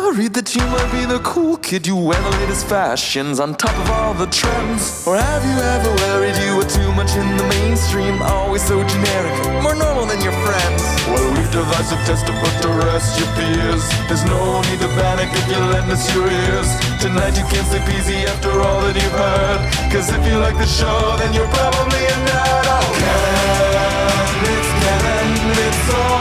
worried that you might be the cool kid? You wear the latest fashions on top of all the trends. Or have you ever worried you were too much in the mainstream? Always so generic, more normal than your friends. Well, we've devised a test to put to rest your fears. There's no need to panic if you lend us your ears. Tonight you can't sleep easy after all that you've heard. Cause if you like the show, then you're probably a nerd. Oh, Canon, it's Canon, it's all.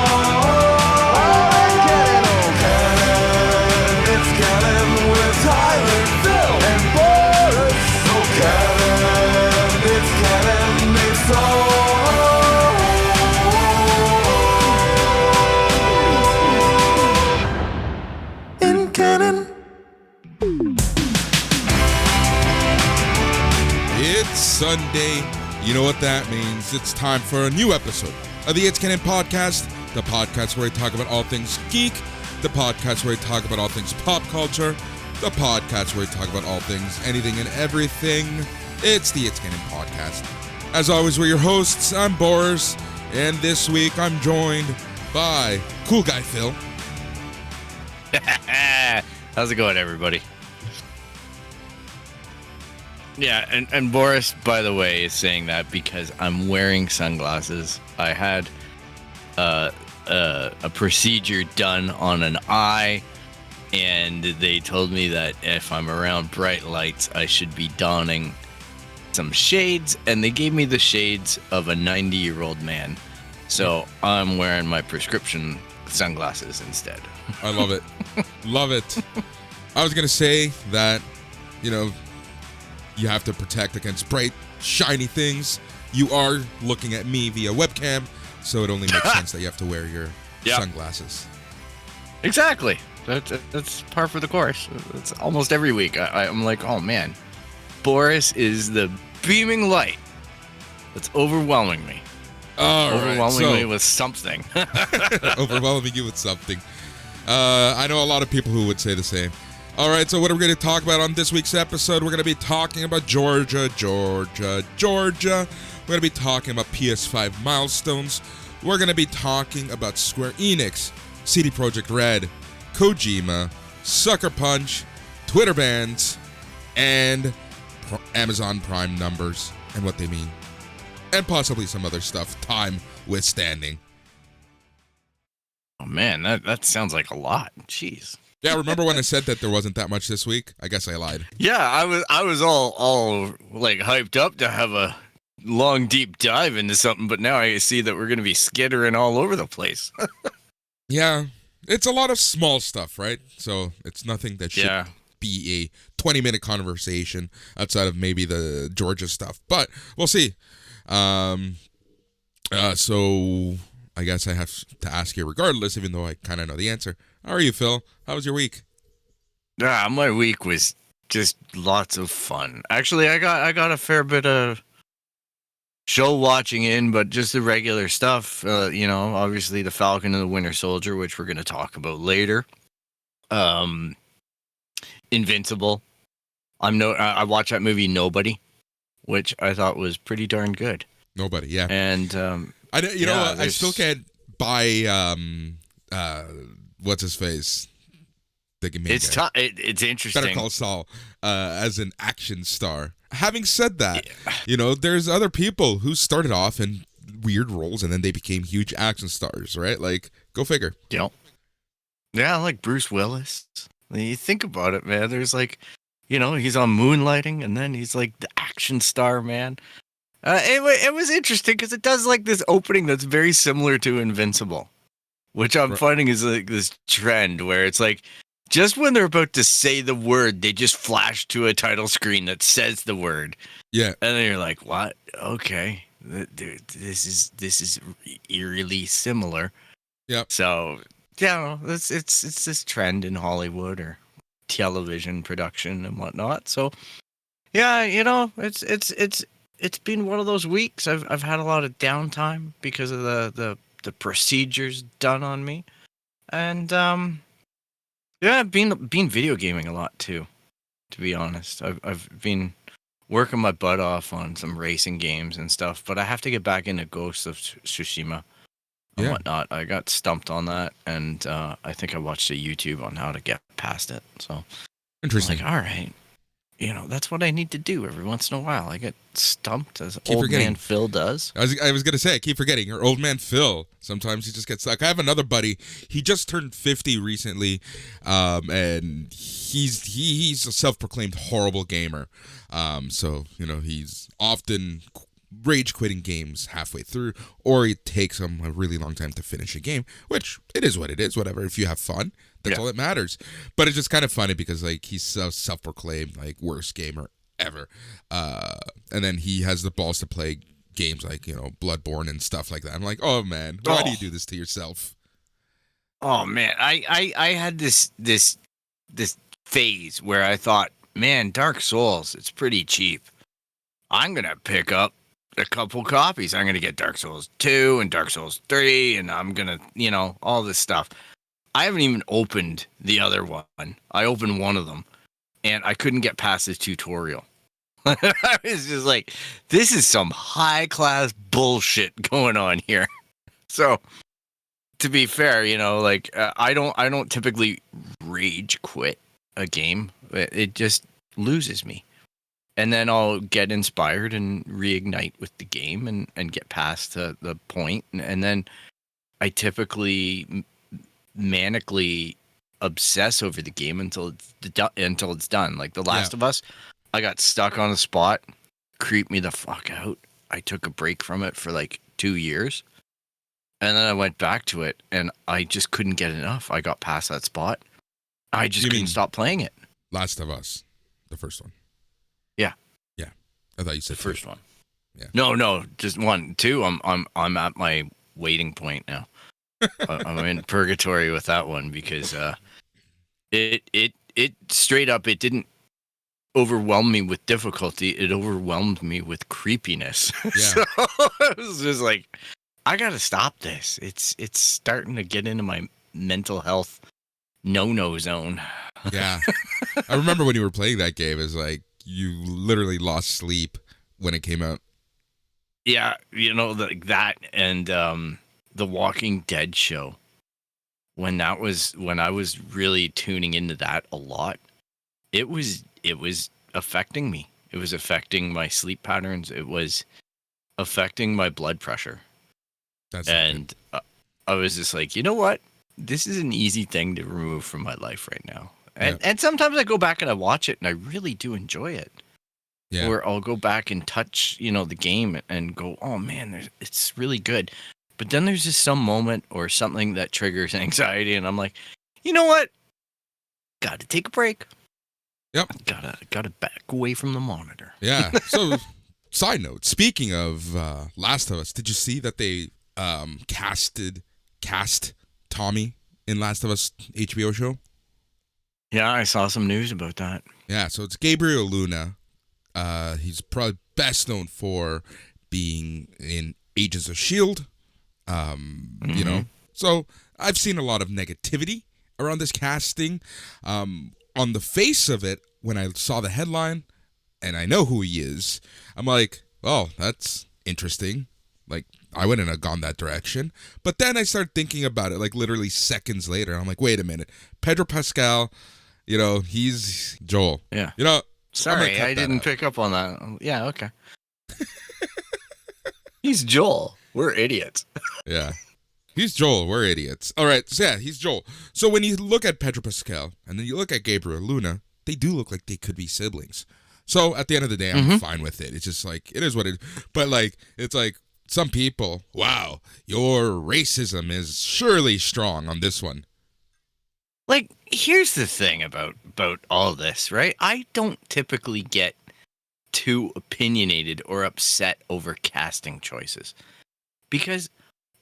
With Tyler, Phil, and Boris. So Canon, it's Canon, it's all in Canon. It's Sunday. You know what that means. It's time for a new episode of the It's Canon podcast, the podcast where we talk about all things geek, the podcast where we talk about all things pop culture, the podcast where we talk about all things, anything and everything. It's the It's Canon podcast. As always, we're your hosts. I'm Boris, and this week I'm joined by cool guy Phil. How's it going, everybody? Yeah, and Boris, by the way, is saying that because I'm wearing sunglasses. I had a procedure done on an eye, and they told me that if I'm around bright lights, I should be donning some shades, and they gave me the shades of a 90-year-old man. So I'm wearing my prescription sunglasses instead. I love it. Love it. I was going to say that, you know, you have to protect against bright, shiny things. You are looking at me via webcam, so it only makes sense that you have to wear your sunglasses. Exactly. That's par for the course. It's almost every week. I'm like, oh man, Boris is the beaming light that's overwhelming me. Overwhelming me with something. Overwhelming you with something. I know a lot of people who would say the same. All right, so what are we going to talk about on this week's episode? We're going to be talking about Georgia. We're going to be talking about PS5 milestones. We're going to be talking about Square Enix, CD Projekt Red, Kojima, Sucker Punch, Twitter bans, and Amazon Prime numbers and what they mean. And possibly some other stuff, time withstanding. Oh man, that sounds like a lot. Jeez. Yeah, remember when I said that there wasn't that much this week? I guess I lied. Yeah, I was all like hyped up to have a long deep dive into something, but now I see that we're going to be skittering all over the place. Yeah, it's a lot of small stuff, right? So it's nothing that should be a 20-minute conversation outside of maybe the Georgia stuff, but we'll see. So I guess I have to ask you regardless, even though I kind of know the answer. How are you, Phil? How was your week? My week was just lots of fun. Actually, I got a fair bit of show watching in, but just the regular stuff. Obviously the Falcon and the Winter Soldier, which we're going to talk about later. Invincible. I watched that movie Nobody, which I thought was pretty darn good. Nobody, yeah. And I still can't buy what's his face? It's interesting. Better Call Saul as an action star. Having said that, there's other people who started off in weird roles and then they became huge action stars, right? Like, go figure. Yeah, like Bruce Willis. When you think about it, man, there's like, he's on Moonlighting and then he's like the action star, man. It was interesting because it does like this opening that's very similar to Invincible, which I'm finding is like this trend where it's like just when they're about to say the word, they just flash to a title screen that says the word. Yeah, and then you're like, "What? Okay, this is eerily similar." Yeah. So it's this trend in Hollywood or television production and whatnot. So yeah, it's been one of those weeks. I've had a lot of downtime because of the procedures done on me, and I've been video gaming a lot too. To be honest, I've been working my butt off on some racing games and stuff, but I have to get back into Ghost of Tsushima. and Yeah. whatnot. I got stumped on that, and I think I watched a YouTube on how to get past it. So I'm Interesting. like, all right, that's what I need to do every once in a while. I get stumped as Keep old forgetting. man Phil does. I was gonna say, I keep forgetting. Your old man Phil. Sometimes he just gets stuck. I have another buddy. He just turned 50 recently, and he's a self-proclaimed horrible gamer. So he's often rage quitting games halfway through, or it takes him a really long time to finish a game. Which it is what it is. Whatever. If you have fun, that's all that matters. But it's just kind of funny because he's so self-proclaimed worst gamer ever, and then he has the balls to play games like Bloodborne and stuff like that. I'm like, oh man, why do you do this to yourself? Oh man, I had this phase where I thought, man, Dark Souls, it's pretty cheap. I'm gonna pick up a couple copies. I'm gonna get Dark Souls 2 and Dark Souls 3, and I'm gonna all this stuff. I haven't even opened the other one. I opened one of them, and I couldn't get past this tutorial. I was just like, this is some high class bullshit going on here. So, to be fair, I don't typically rage quit a game. It just loses me, and then I'll get inspired and reignite with the game and get past the point, and then I typically manically obsess over the game until it's done. Like The Last of Us, I got stuck on a spot, creeped me the fuck out. I took a break from it for 2 years, and then I went back to it, and I just couldn't get enough. I got past that spot. I just couldn't stop playing it. Last of Us, the first one. Yeah. Yeah. I thought you said the first one. Yeah. No, just 1. 2, I'm at my waiting point now. I'm in purgatory with that one because it straight up, it didn't overwhelm me with difficulty. It overwhelmed me with creepiness. Yeah. So it was just like, I gotta stop this. It's starting to get into my mental health no zone. Yeah. I remember when you were playing that game, it's like you literally lost sleep when it came out. Yeah, that and the Walking Dead show. When I was really tuning into that a lot, it was affecting me. It was affecting my sleep patterns. It was affecting my blood pressure. And I was just like, you know what? This is an easy thing to remove from my life right now. And sometimes I go back and I watch it and I really do enjoy it. Yeah. Or I'll go back and touch, the game and go, oh man, it's really good. But then there's just some moment or something that triggers anxiety, and I'm like, you know what? Got to take a break. Yep. Gotta back away from the monitor. Yeah. So, side note, speaking of Last of Us, did you see that they cast Tommy in Last of Us HBO show? Yeah, I saw some news about that. Yeah, so it's Gabriel Luna. He's probably best known for being in Agents of S.H.I.E.L.D. So I've seen a lot of negativity around this casting. On the face of it, when I saw the headline and I know who he is, I'm like, oh, that's interesting. I wouldn't have gone that direction. But then I started thinking about it, literally seconds later. I'm like, wait a minute. Pedro Pascal, he's Joel. Yeah. Sorry, I didn't pick up on that. Yeah, okay. He's Joel. We're idiots. Yeah. He's Joel. We're idiots. All right. So, yeah, he's Joel. So when you look at Pedro Pascal and then you look at Gabriel Luna, they do look like they could be siblings. So at the end of the day, I'm fine with it. It's just it is what it is. But it's some people, wow, your racism is surely strong on this one. Here's the thing about all this, right? I don't typically get too opinionated or upset over casting choices because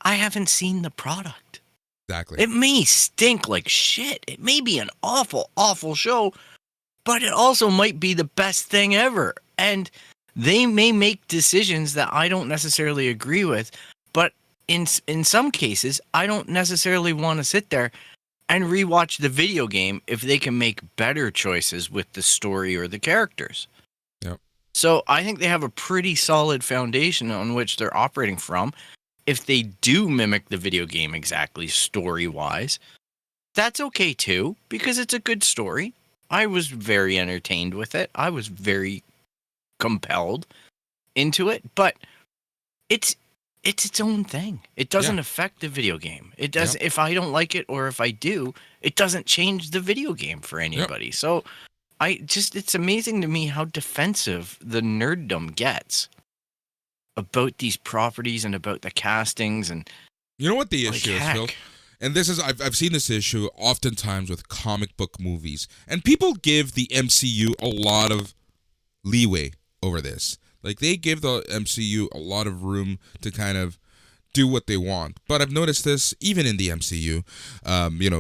I haven't seen the product. Exactly. It may stink like shit. It may be an awful, awful show, but it also might be the best thing ever. And they may make decisions that I don't necessarily agree with, but in some cases, I don't necessarily want to sit there and rewatch the video game if they can make better choices with the story or the characters. Yep. So I think they have a pretty solid foundation on which they're operating from. if they do mimic the video game exactly story-wise, that's okay too, because it's a good story. I was very entertained with it. I was very compelled into it, but it's its own thing. It doesn't affect the video game. It doesn't. If I don't like it, or if I do, it doesn't change the video game for anybody. So it's amazing to me how defensive the nerddom gets about these properties and about the castings. And you know what the issue is, Phil? And this is, I've seen this issue oftentimes with comic book movies, and people give the MCU a lot of leeway over this. Like, they give the MCU a lot of room to kind of do what they want. But I've noticed this even in the MCU,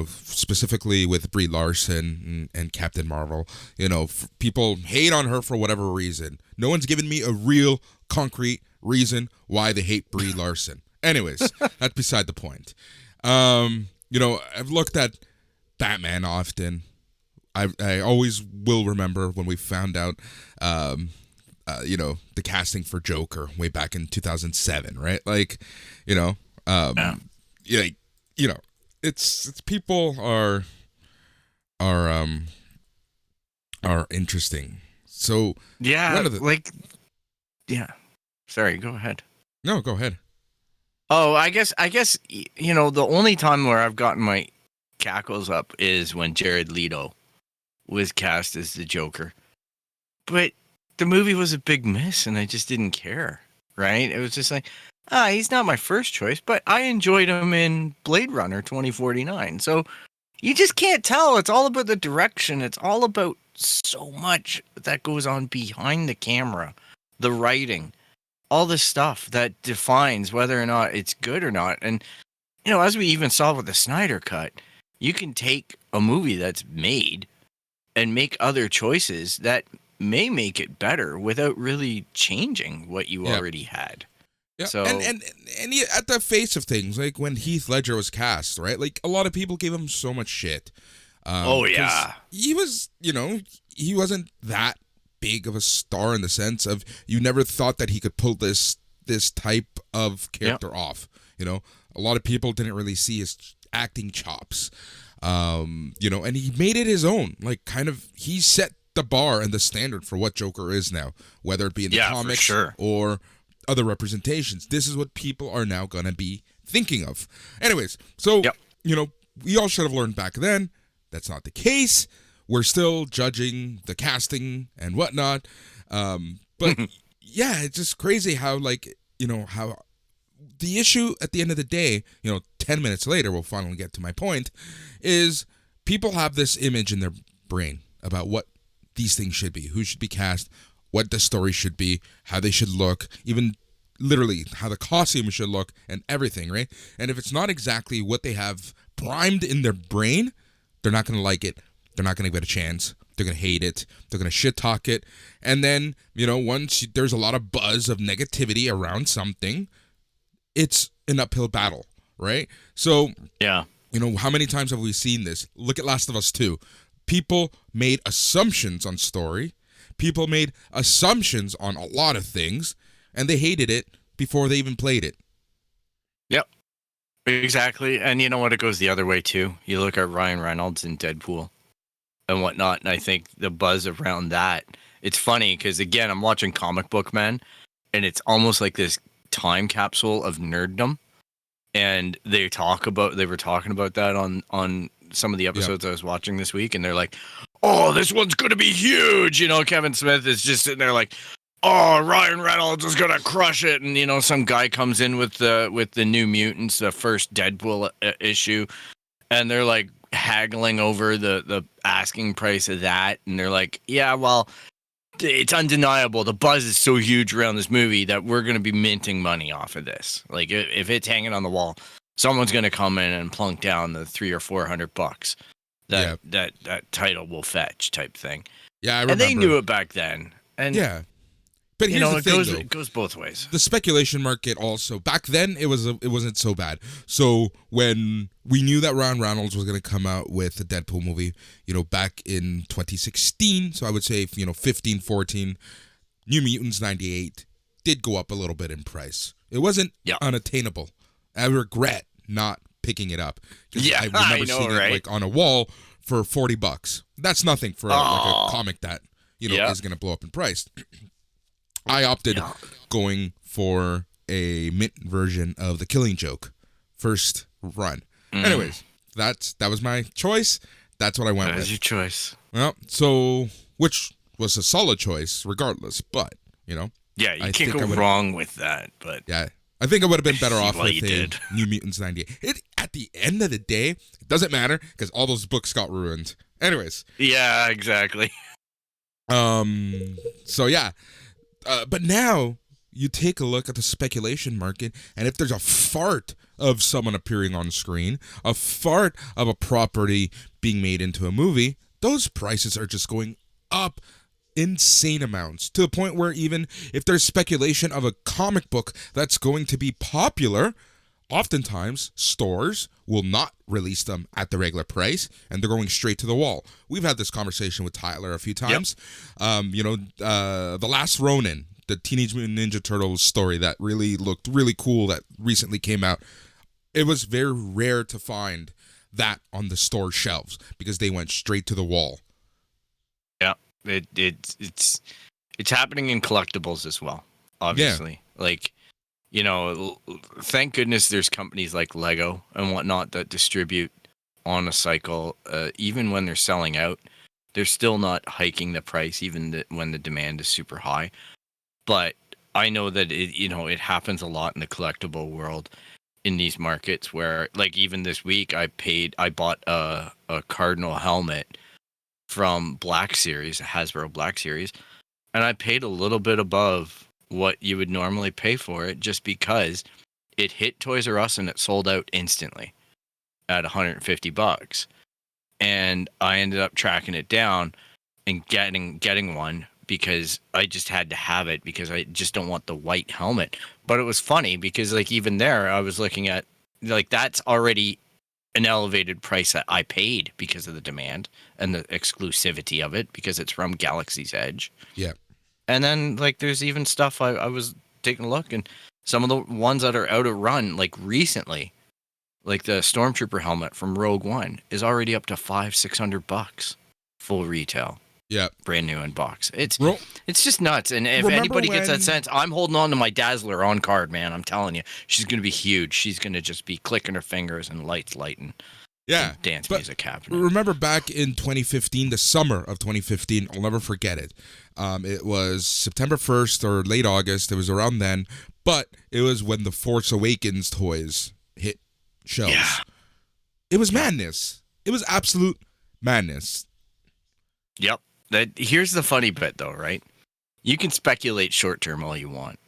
specifically with Brie Larson and Captain Marvel. People hate on her for whatever reason. No one's given me a real concrete reason why they hate Brie Larson. Anyways, that's beside the point. I've looked at Batman often. I always will remember when we found out, the casting for Joker way back in 2007, right? Like, it's people are interesting. So Sorry, go ahead. No, go ahead. Oh, I guess the only time where I've gotten my cackles up is when Jared Leto was cast as the Joker. But the movie was a big miss, and I just didn't care, right? It was just like, he's not my first choice, but I enjoyed him in Blade Runner 2049. So you just can't tell. It's all about the direction. It's all about so much that goes on behind the camera, the writing, all the stuff that defines whether or not it's good or not. And, as we even saw with the Snyder Cut, you can take a movie that's made and make other choices that may make it better without really changing what you already had. Yeah. So, and at the face of things, like when Heath Ledger was cast, right? Like, a lot of people gave him so much shit. He was, he wasn't that big of a star in the sense of you never thought that he could pull this type of character off. A lot of people didn't really see his acting chops. And he made it his own. Like, kind of, he set the bar and the standard for what Joker is now, whether it be in the comics or other representations. This is what people are now going to be thinking of. Anyways, so, we all should have learned back then that's not the case. We're still judging the casting and whatnot. But it's just crazy how, how the issue at the end of the day, 10 minutes later, we'll finally get to my point, is people have this image in their brain about what these things should be, who should be cast, what the story should be, how they should look, even literally how the costume should look and everything, right? And if it's not exactly what they have primed in their brain, they're not going to like it. They're not going to give it a chance. They're going to hate it. They're going to shit talk it. And then, once there's a lot of buzz of negativity around something, it's an uphill battle, right? So, how many times have we seen this? Look at Last of Us 2. People made assumptions on story. People made assumptions on a lot of things, and they hated it before they even played it. Yep, exactly. And you know what? It goes the other way, too. You look at Ryan Reynolds in Deadpool and whatnot, and I think the buzz around that, it's funny because, again, I'm watching Comic Book Man, and it's almost like this time capsule of nerddom. And they were talking about that on some of the episodes I was watching this week, and they're like, oh, this one's going to be huge. Kevin Smith is just sitting there like, oh, Ryan Reynolds is going to crush it. And, some guy comes in with the New Mutants, the first Deadpool issue, and they're like haggling over the asking price of that. And they're like, yeah, well, it's undeniable. The buzz is so huge around this movie that we're going to be minting money off of this. Like, if it's hanging on the wall, someone's going to come in and plunk down the $300 or $400 that title will fetch, type thing. Yeah, I remember. And they knew it back then. And but here's the thing, it goes both ways. The speculation market also, back then it wasn't so bad. So when we knew that Ryan Reynolds was going to come out with a Deadpool movie, back in 2016, so I would say 15, 14, New Mutants 98 did go up a little bit in price. It wasn't unattainable. I regret not picking it up. Yeah, I remember I know, seeing right? it like on a wall for $40. That's nothing for like a comic that is going to blow up in price. I opted going for a mint version of The Killing Joke, first run. Anyways, that was my choice. That's what I went with. That was your choice. Well, so which was a solid choice, regardless. But Yeah, you I can't think go wrong with that. But yeah, I think I would have been better off Well, with you a did. New Mutants 98. At the end of the day, it doesn't matter because all those books got ruined. Anyways, yeah, exactly. so yeah, but now you take a look at the speculation market, and if there's a fart of someone appearing on screen, a fart of a property being made into a movie, those prices are just going up insane amounts, to the point where even if there's speculation of a comic book that's going to be popular, oftentimes stores will not release them at the regular price, and they're going straight to the wall. We've had this conversation with Tyler a few times. The Last Ronin, the Teenage Mutant Ninja Turtles story that really looked really cool that recently came out, it was very rare to find that on the store shelves because they went straight to the wall. Yeah, it's happening in collectibles as well. Obviously, like, thank goodness there's companies like Lego and whatnot that distribute on a cycle. Even when they're selling out, they're still not hiking the price, even when the demand is super high. But I know that it happens a lot in the collectible world in these markets where, like, even this week I bought a Cardinal helmet from Black Series, a Hasbro Black Series, and I paid a little bit above what you would normally pay for it just because it hit Toys R Us and it sold out instantly at $150. And I ended up tracking it down and getting one because I just had to have it because I just don't want the white helmet. But it was funny because, like, even there I was looking at, like, that's already an elevated price that I paid because of the demand and the exclusivity of it because it's from Galaxy's Edge. Yeah. And then, like, there's even stuff I was taking a look, and some of the ones that are out of run, like, recently, like the Stormtrooper helmet from Rogue One is already up to $500-$600 full retail. Yeah. Brand new in box. It's just nuts. And if anybody gets that sense, I'm holding on to my Dazzler on card, man. I'm telling you, she's going to be huge. She's going to just be clicking her fingers and lights lighting. Yeah. Dance music happening. Remember back in 2015, the summer of 2015, I'll never forget it. It was September 1st or late August. It was around then. But it was when the Force Awakens toys hit shelves. Yeah. It was madness. It was absolute madness. Yep. Here's the funny bit, though, right? You can speculate short term all you want,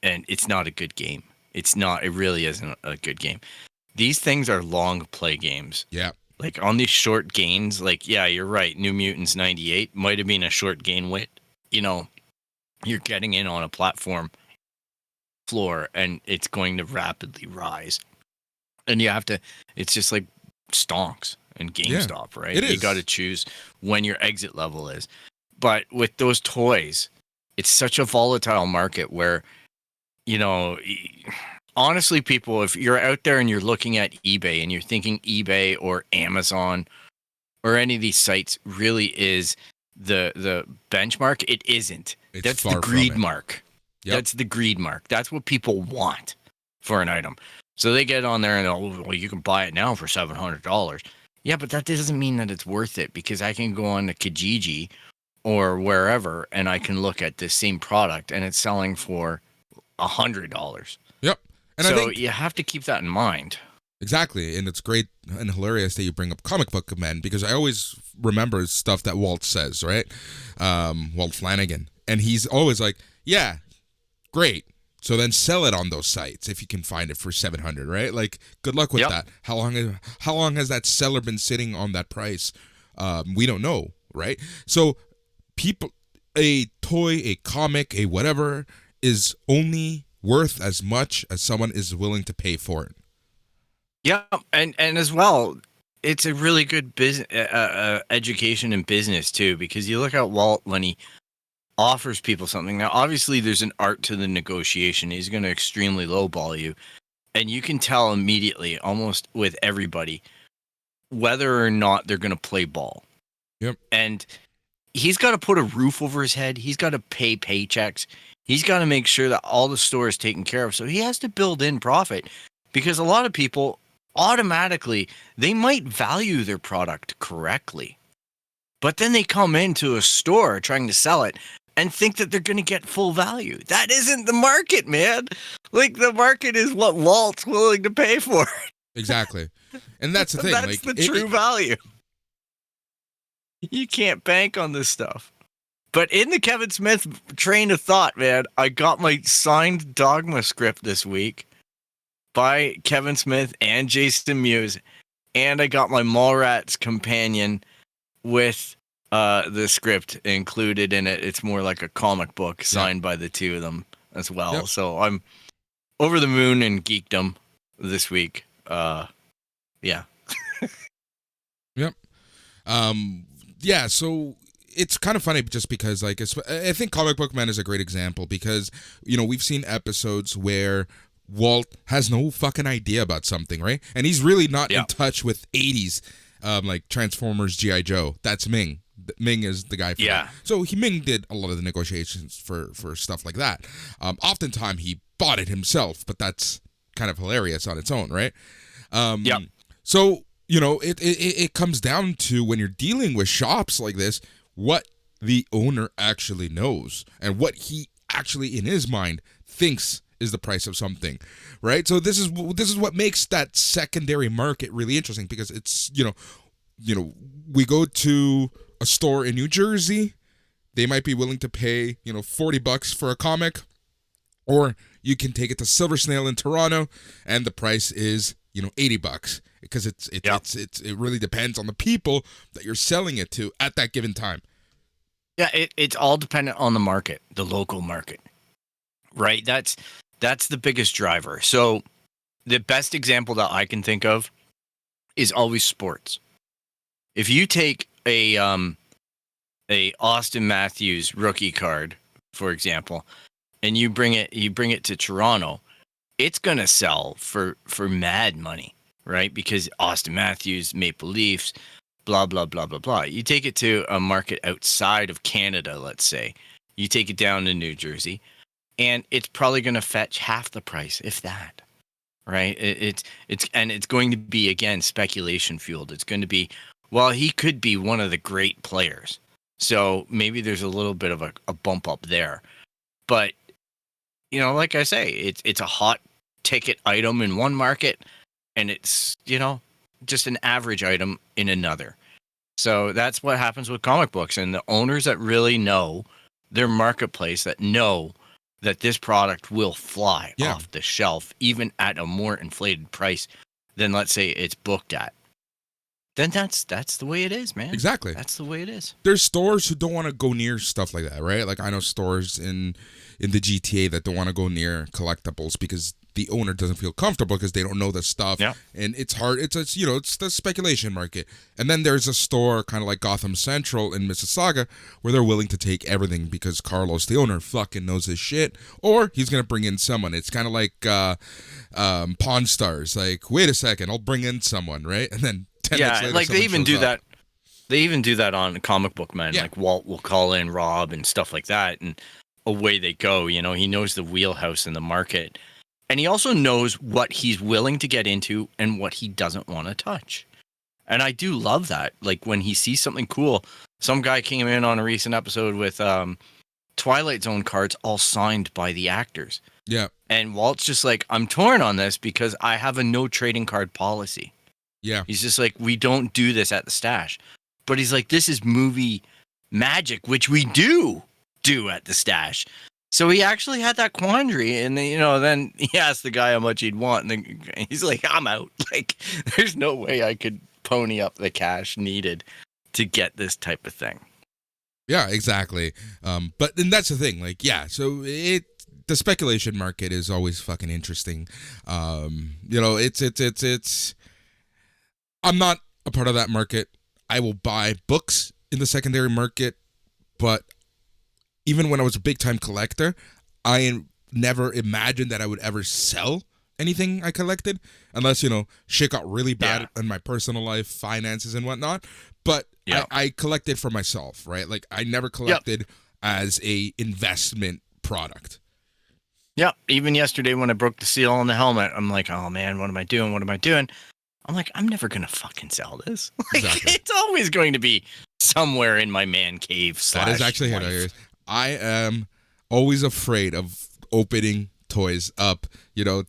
and it's not a good game. It really isn't a good game. These things are long play games. Yeah. Like, on these short gains, like, yeah, you're right. New Mutants 98 might have been a short gain wit. You're getting in on a platform floor, and it's going to rapidly rise. And you have to, it's just like stonks and GameStop, right? It is. You got to choose when your exit level is. But with those toys, it's such a volatile market where, honestly, people, if you're out there and you're looking at eBay and you're thinking eBay or Amazon or any of these sites really is the benchmark, it isn't. That's the greed mark. Yep. That's the greed mark. That's what people want for an item. So they get on there and, well, you can buy it now for $700. Yeah, but that doesn't mean that it's worth it because I can go on to Kijiji or wherever and I can look at this same product and it's selling for $100. Yep. And so I think you have to keep that in mind. Exactly, and it's great and hilarious that you bring up comic book men because I always remember stuff that Walt says, right? Walt Flanagan. And he's always like, yeah, great. So then sell it on those sites if you can find it for $700, right? Like, good luck with that. How long has that seller been sitting on that price? We don't know, right? So people, a toy, a comic, a whatever is only worth as much as someone is willing to pay for it. Yeah, and as well, it's a really good business education in business too, because you look at Walt when he offers people something. Now, obviously, there's an art to the negotiation. He's going to extremely lowball you, and you can tell immediately, almost with everybody, whether or not they're going to play ball. Yep. And he's got to put a roof over his head. He's got to pay paychecks. He's got to make sure that all the store is taken care of. So he has to build in profit, because a lot of people automatically, they might value their product correctly, but then they come into a store trying to sell it and think that they're going to get full value. That isn't the market, man. Like, the market is what Walt's willing to pay for. Exactly. And that's the thing. That's like, the true value. You can't bank on this stuff. But in the Kevin Smith train of thought, man, I got my signed Dogma script this week by Kevin Smith and Jason Mewes, and I got my Mallrats companion with the script included in it. It's more like a comic book signed by the two of them as well. Yep. So I'm over the moon in geekdom this week. Yeah. Yep. Yeah, so it's kind of funny just because, like, I think Comic Book Man is a great example because, you know, we've seen episodes where Walt has no fucking idea about something, right? And he's really not in touch with 80s, like Transformers, G.I. Joe. That's Ming. Ming is the guy for that. So Ming did a lot of the negotiations for stuff like that. Oftentimes he bought it himself, but that's kind of hilarious on its own, right? So, you know, it comes down to, when you're dealing with shops like this, what the owner actually knows and what he actually in his mind thinks is the price of something, right? So this is what makes that secondary market really interesting, because it's, you know, we go to a store in New Jersey, they might be willing to pay, you know, $40 for a comic, or you can take it to Silver Snail in Toronto and the price is, you know, $80, because it really depends on the people that you're selling it to at that given time. Yeah, it's all dependent on the market, the local market, right? That's the biggest driver. So the best example that I can think of is always sports. If you take a Austin Matthews rookie card, for example, and you bring it to Toronto, it's gonna sell for mad money, right? Because Austin Matthews, Maple Leafs, blah blah blah blah blah. You take it to a market outside of Canada, let's say, you take it down to New Jersey, and it's probably gonna fetch half the price, if that, right? It's going to be, again, speculation fueled. It's going to be, well, he could be one of the great players, so maybe there's a little bit of a bump up there, but, you know, like I say, it's a hot ticket item in one market, and it's, you know, just an average item in another. So that's what happens with comic books, and the owners that really know their marketplace, that know that this product will fly off the shelf, even at a more inflated price than, let's say, it's booked at, then that's the way it is, man. Exactly. That's the way it is. There's stores who don't want to go near stuff like that, right? Like, I know stores in the GTA that don't want to go near collectibles because the owner doesn't feel comfortable because they don't know the stuff. Yeah. And it's hard. It's you know, it's the speculation market. And then there's a store kind of like Gotham Central in Mississauga where they're willing to take everything because Carlos, the owner, fucking knows his shit, or he's going to bring in someone. It's kind of like Pawn Stars. Like, wait a second, I'll bring in someone, right? And then 10 minutes later, like they even do up. that. They even do that on Comic Book Man. Yeah. Like Walt will call in Rob and stuff like that, and away they go. You know, he knows the wheelhouse in the market, and he also knows what he's willing to get into and what he doesn't want to touch. And I do love that. Like, when he sees something cool, some guy came in on a recent episode with Twilight Zone cards all signed by the actors. Yeah. And Walt's just like, I'm torn on this because I have a no trading card policy. Yeah. He's just like, we don't do this at the stash. But he's like, this is movie magic, which we do at the stash. So he actually had that quandary, and then, you know, then he asked the guy how much he'd want, and then he's like, I'm out. Like, there's no way I could pony up the cash needed to get this type of thing. Yeah, exactly. But then that's the thing. Like, yeah, so the speculation market is always fucking interesting. You know, it's I'm not a part of that market. I will buy books in the secondary market, but even when I was a big time collector, I never imagined that I would ever sell anything I collected, unless, shit got really bad in my personal life, finances and whatnot. But I collected for myself, right? Like, I never collected as a investment product. Yeah, even yesterday when I broke the seal on the helmet, I'm like, oh man, what am I doing? What am I doing? I'm like, I'm never going to fucking sell this. Like, Exactly. It's always going to be somewhere in my man cave / That is actually hilarious. I am always afraid of opening toys up,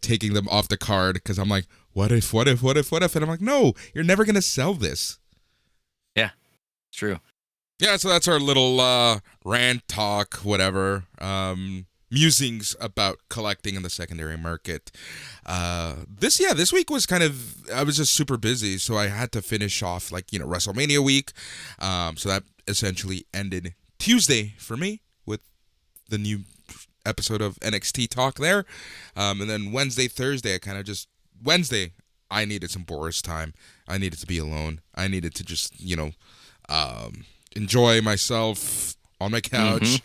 taking them off the card, because I'm like, what if? And I'm like, no, you're never going to sell this. Yeah, it's true. Yeah, so that's our little rant talk, whatever. Musings about collecting in the secondary market. This week was I was just super busy, so I had to finish off WrestleMania week. So that essentially ended Tuesday for me with the new episode of NXT Talk there. And then Wednesday, Thursday, Wednesday, I needed some Boris time. I needed to be alone. I needed to just, enjoy myself on my couch.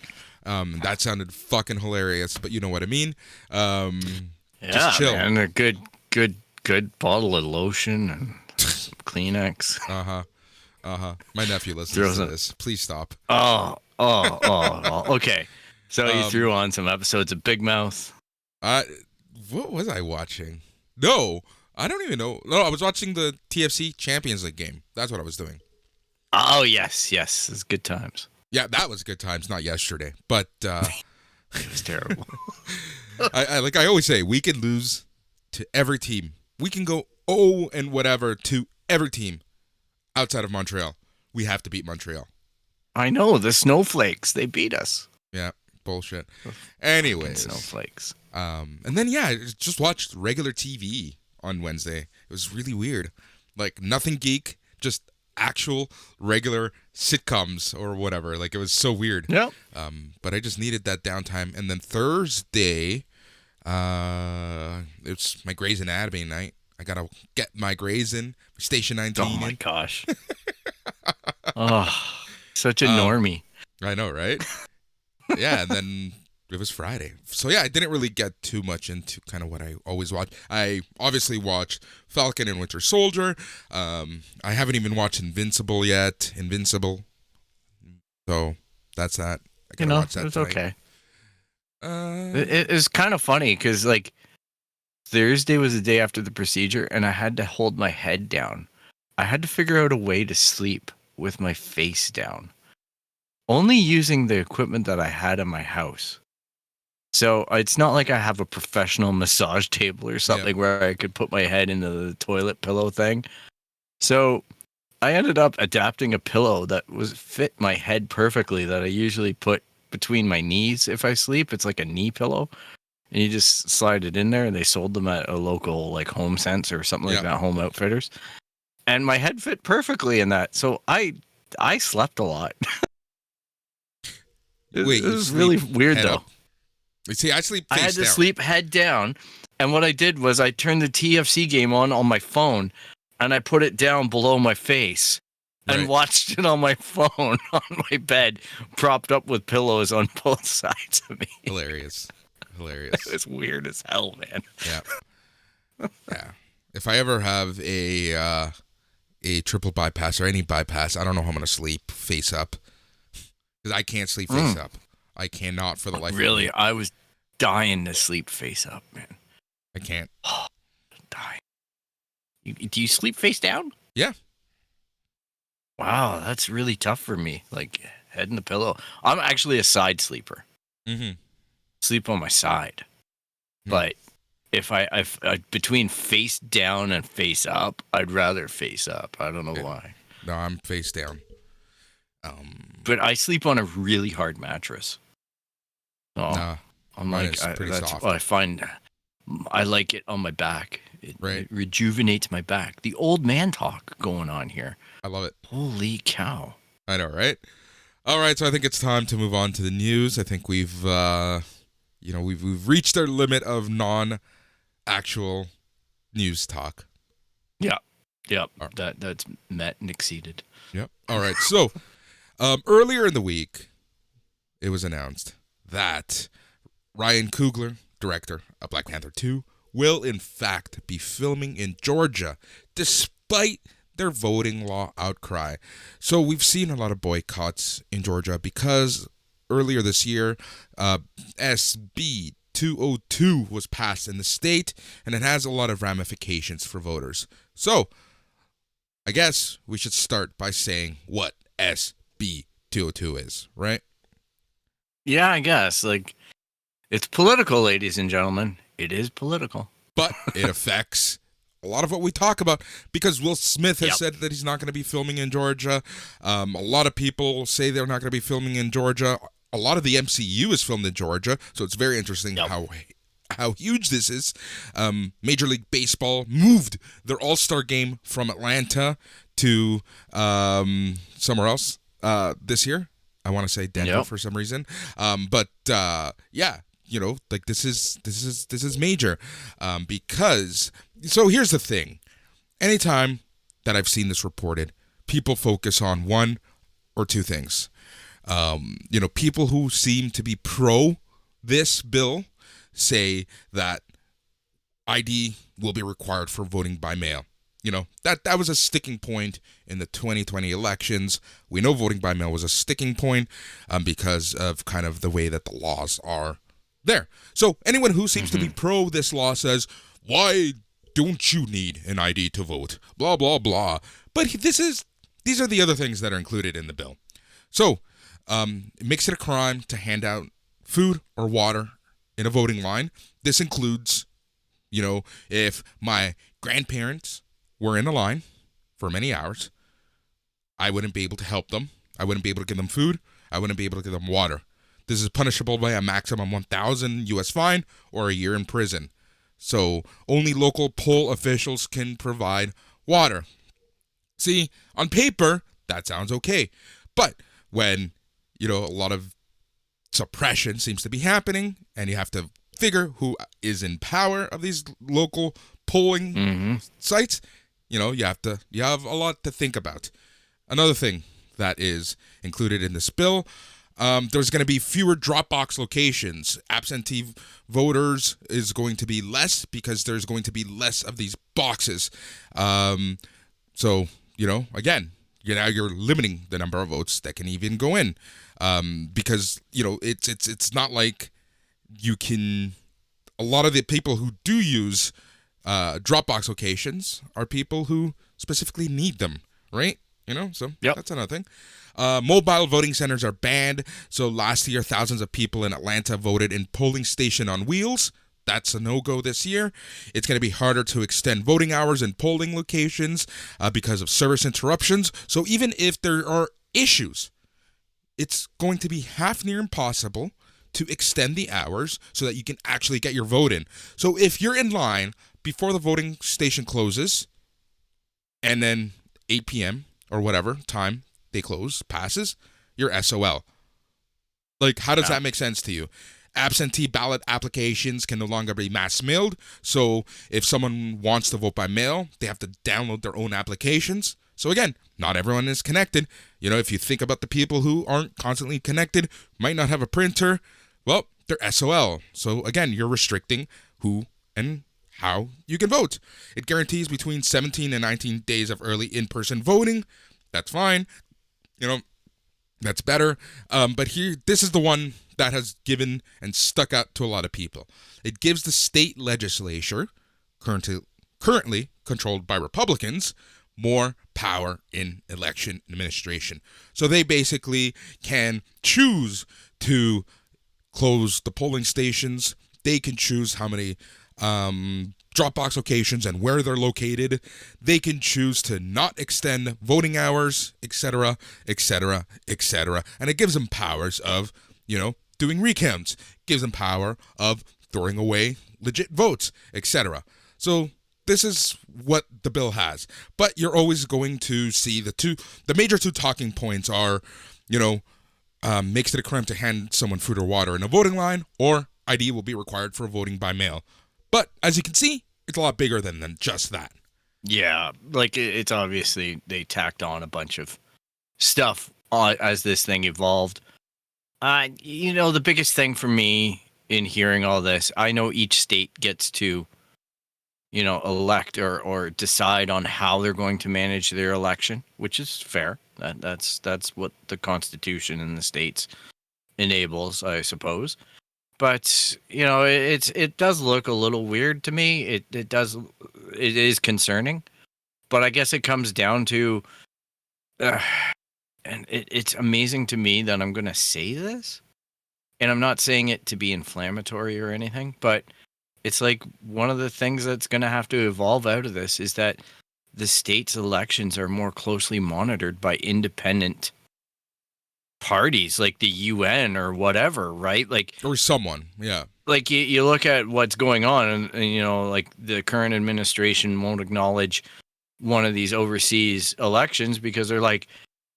Mm-hmm. That sounded fucking hilarious, but you know what I mean. Just chill. Man, a good bottle of lotion and some Kleenex. My nephew listens to this. Please stop. Oh. Okay. So you threw on some episodes of Big Mouth. What was I watching? No, I don't even know. No, I was watching the TFC Champions League game. That's what I was doing. Oh yes, it's good times. Yeah, that was good times. Not yesterday, but it was terrible. I always say, we can lose to every team. We can go and whatever to every team outside of Montreal. We have to beat Montreal. I know, the Snowflakes. They beat us. Yeah, bullshit. Anyways, Snowflakes. And then I just watched regular TV on Wednesday. It was really weird. Like, nothing geek, just actual regular sitcoms or whatever. Like, it was so weird. Yep. But I just needed that downtime. And then Thursday, it's my Grey's Anatomy night. I gotta get my Grey's in, Station 19. Oh my gosh. Such a normie. I know, right? Yeah, and then it was Friday. So I didn't really get too much into kind of what I always watch. I obviously watched Falcon and Winter Soldier. I haven't even watched Invincible yet. So that's that. I gotta watch that. It's tonight. Okay. It's kind of funny because Thursday was the day after the procedure, and I had to hold my head down. I had to figure out a way to sleep with my face down, only using the equipment that I had in my house. So it's not like I have a professional massage table or something where I could put my head into the toilet pillow thing. So I ended up adapting a pillow that fit my head perfectly, that I usually put between my knees if I sleep. It's like a knee pillow, and you just slide it in there, and they sold them at a local Home Sense or something like that, Home Outfitters. And my head fit perfectly in that. So I slept a lot. It was really weird though. See, I sleep face down. I had to sleep head down, and what I did was I turned the TFC game on my phone, and I put it down below my face and watched it on my phone on my bed, propped up with pillows on both sides of me. Hilarious. It was weird as hell, man. Yeah. If I ever have a triple bypass or any bypass, I don't know how I'm gonna sleep face up, because I can't sleep face up. I cannot for the life of me. Really, I was dying to sleep face up, man. I can't. Dying. Do you sleep face down? Yeah. Wow, that's really tough for me. Head in the pillow. I'm actually a side sleeper. Mm-hmm. Sleep on my side. But if I between face down and face up, I'd rather face up. I don't know why. No, I'm face down. But I sleep on a really hard mattress. Nah, I'm pretty soft. I find I like it on my back. It rejuvenates my back. The old man talk going on here. I love it. Holy cow. I know, right? All right, so I think it's time to move on to the news. I think we've we've reached our limit of non-actual news talk. Yeah. Yep. That's met and exceeded. Yep. All right. So, earlier in the week, it was announced that Ryan Coogler, director of Black Panther 2, will in fact be filming in Georgia, despite their voting law outcry. So we've seen a lot of boycotts in Georgia because earlier this year, SB 202 was passed in the state, and it has a lot of ramifications for voters. So I guess we should start by saying what SB 202 is, right? Yeah, I guess. Like, it's political, ladies and gentlemen. It is political. But it affects a lot of what we talk about because Will Smith has Yep. said that he's not going to be filming in Georgia. A lot of people say they're not going to be filming in Georgia. A lot of the MCU is filmed in Georgia, so it's very interesting Yep. how huge this is. Major League Baseball moved their All-Star game from Atlanta to somewhere else this year. I want to say Denver Yep. for some reason. But yeah, you know, like this is major because. So here's the thing. Anytime that I've seen this reported, people focus on one or two things. You know, people who seem to be pro this bill say that ID will be required for voting by mail. You know, that was a sticking point in the 2020 elections. We know voting by mail was a sticking point because of kind of the way that the laws are there. So anyone who seems to be pro this law says, why don't you need an ID to vote? Blah, blah, blah. But these are the other things that are included in the bill. So it makes it a crime to hand out food or water in a voting line. This includes, you know, if my grandparents were in a line for many hours, I wouldn't be able to help them. I wouldn't be able to give them food. I wouldn't be able to give them water. This is punishable by a maximum 1,000 U.S. fine or a year in prison. So only local poll officials can provide water. See, on paper, that sounds okay. But when, you know, a lot of suppression seems to be happening and you have to figure who is in power of these local polling sites, you know, you have a lot to think about. Another thing that is included in this bill, there's going to be fewer drop box locations. Absentee voters is going to be less because there's going to be less of these boxes. So, you know, again, you're limiting the number of votes that can even go in, because, you know, it's not like you can. A lot of the people who do use drop box locations are people who specifically need them, right? You know, so That's another thing. Mobile voting centers are banned. So last year, thousands of people in Atlanta voted in polling station on wheels. That's a no-go this year. It's going to be harder to extend voting hours in polling locations because of service interruptions. So even if there are issues, it's going to be half near impossible to extend the hours so that you can actually get your vote in. So if you're in line before the voting station closes and then 8 p.m. or whatever time they close passes, you're SOL. Like, how does that make sense to you? Absentee ballot applications can no longer be mass mailed. So if someone wants to vote by mail, they have to download their own applications. So again, not everyone is connected. You know, if you think about the people who aren't constantly connected, might not have a printer, well, they're SOL. So again, you're restricting who and how you can vote. It guarantees between 17 and 19 days of early in-person voting. That's fine. You know, that's better. But here, this is the one that has given and stuck out to a lot of people. It gives the state legislature, currently controlled by Republicans, more power in election administration. So they basically can choose to close the polling stations. They can choose how many Dropbox locations and where they're located. They can choose to not extend voting hours, etc., etc., etc. And it gives them powers of, you know, doing recounts. Gives them power of throwing away legit votes, etc. So this is what the bill has. But you're always going to see the major two talking points are, you know, makes it a crime to hand someone food or water in a voting line, or ID will be required for voting by mail. But as you can see, it's a lot bigger than just that. Yeah, like it's obviously they tacked on a bunch of stuff as this thing evolved. You know, the biggest thing for me in hearing all this, I know each state gets to elect or decide on how they're going to manage their election, which is fair. That's what the Constitution in the states enables, I suppose. But it does look a little weird to me. It is concerning. But I guess it comes down to, and it's amazing to me that I'm going to say this, and I'm not saying it to be inflammatory or anything, but it's like one of the things that's going to have to evolve out of this is that the state's elections are more closely monitored by independent parties like the UN or whatever, right? Like, or someone, yeah. Like you look at what's going on, and like the current administration won't acknowledge one of these overseas elections because they're like,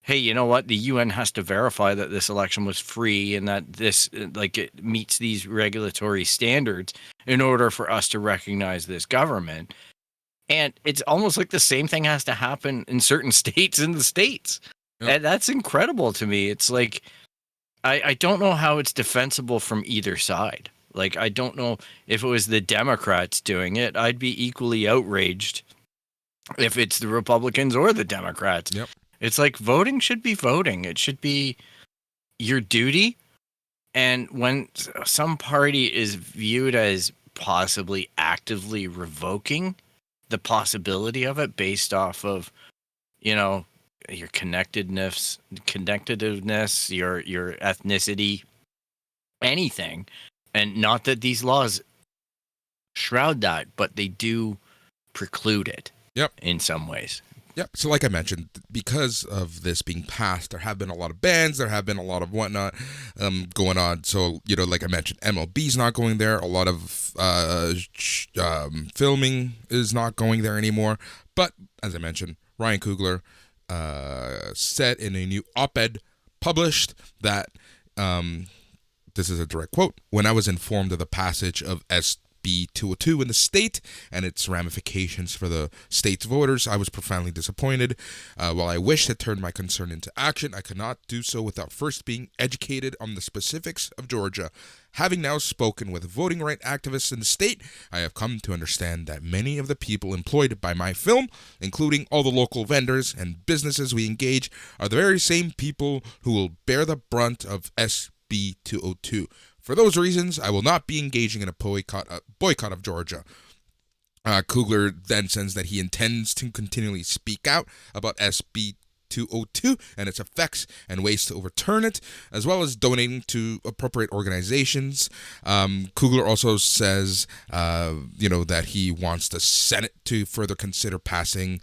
hey, you know what? The UN has to verify that this election was free and that this it meets these regulatory standards in order for us to recognize this government. And it's almost like the same thing has to happen in certain states in the States. Yep. And that's incredible to me. It's like, I don't know how it's defensible from either side. Like, I don't know if it was the Democrats doing it. I'd be equally outraged if it's the Republicans or the Democrats. Yep. It's like voting should be voting. It should be your duty. And when some party is viewed as possibly actively revoking the possibility of it based off of, your connectedness, your ethnicity, anything. And not that these laws shroud that, but they do preclude it. Yep. In some ways. Yep. So like I mentioned, because of this being passed, there have been a lot of bans, there have been a lot of whatnot going on. So, like I mentioned, MLB's not going there. A lot of filming is not going there anymore. But as I mentioned, Ryan Coogler said in a new op-ed published that, this is a direct quote, "When I was informed of the passage of SB 202 in the state and its ramifications for the state's voters, I was profoundly disappointed. While I wish to turn my concern into action, I could not do so without first being educated on the specifics of Georgia. Having now spoken with voting rights activists in the state, I have come to understand that many of the people employed by my film, including all the local vendors and businesses we engage, are the very same people who will bear the brunt of SB 202. For those reasons, I will not be engaging in a boycott of Georgia." Coogler then says that he intends to continually speak out about SB 202 and its effects and ways to overturn it, as well as donating to appropriate organizations. Coogler also says, that he wants the Senate to further consider passing,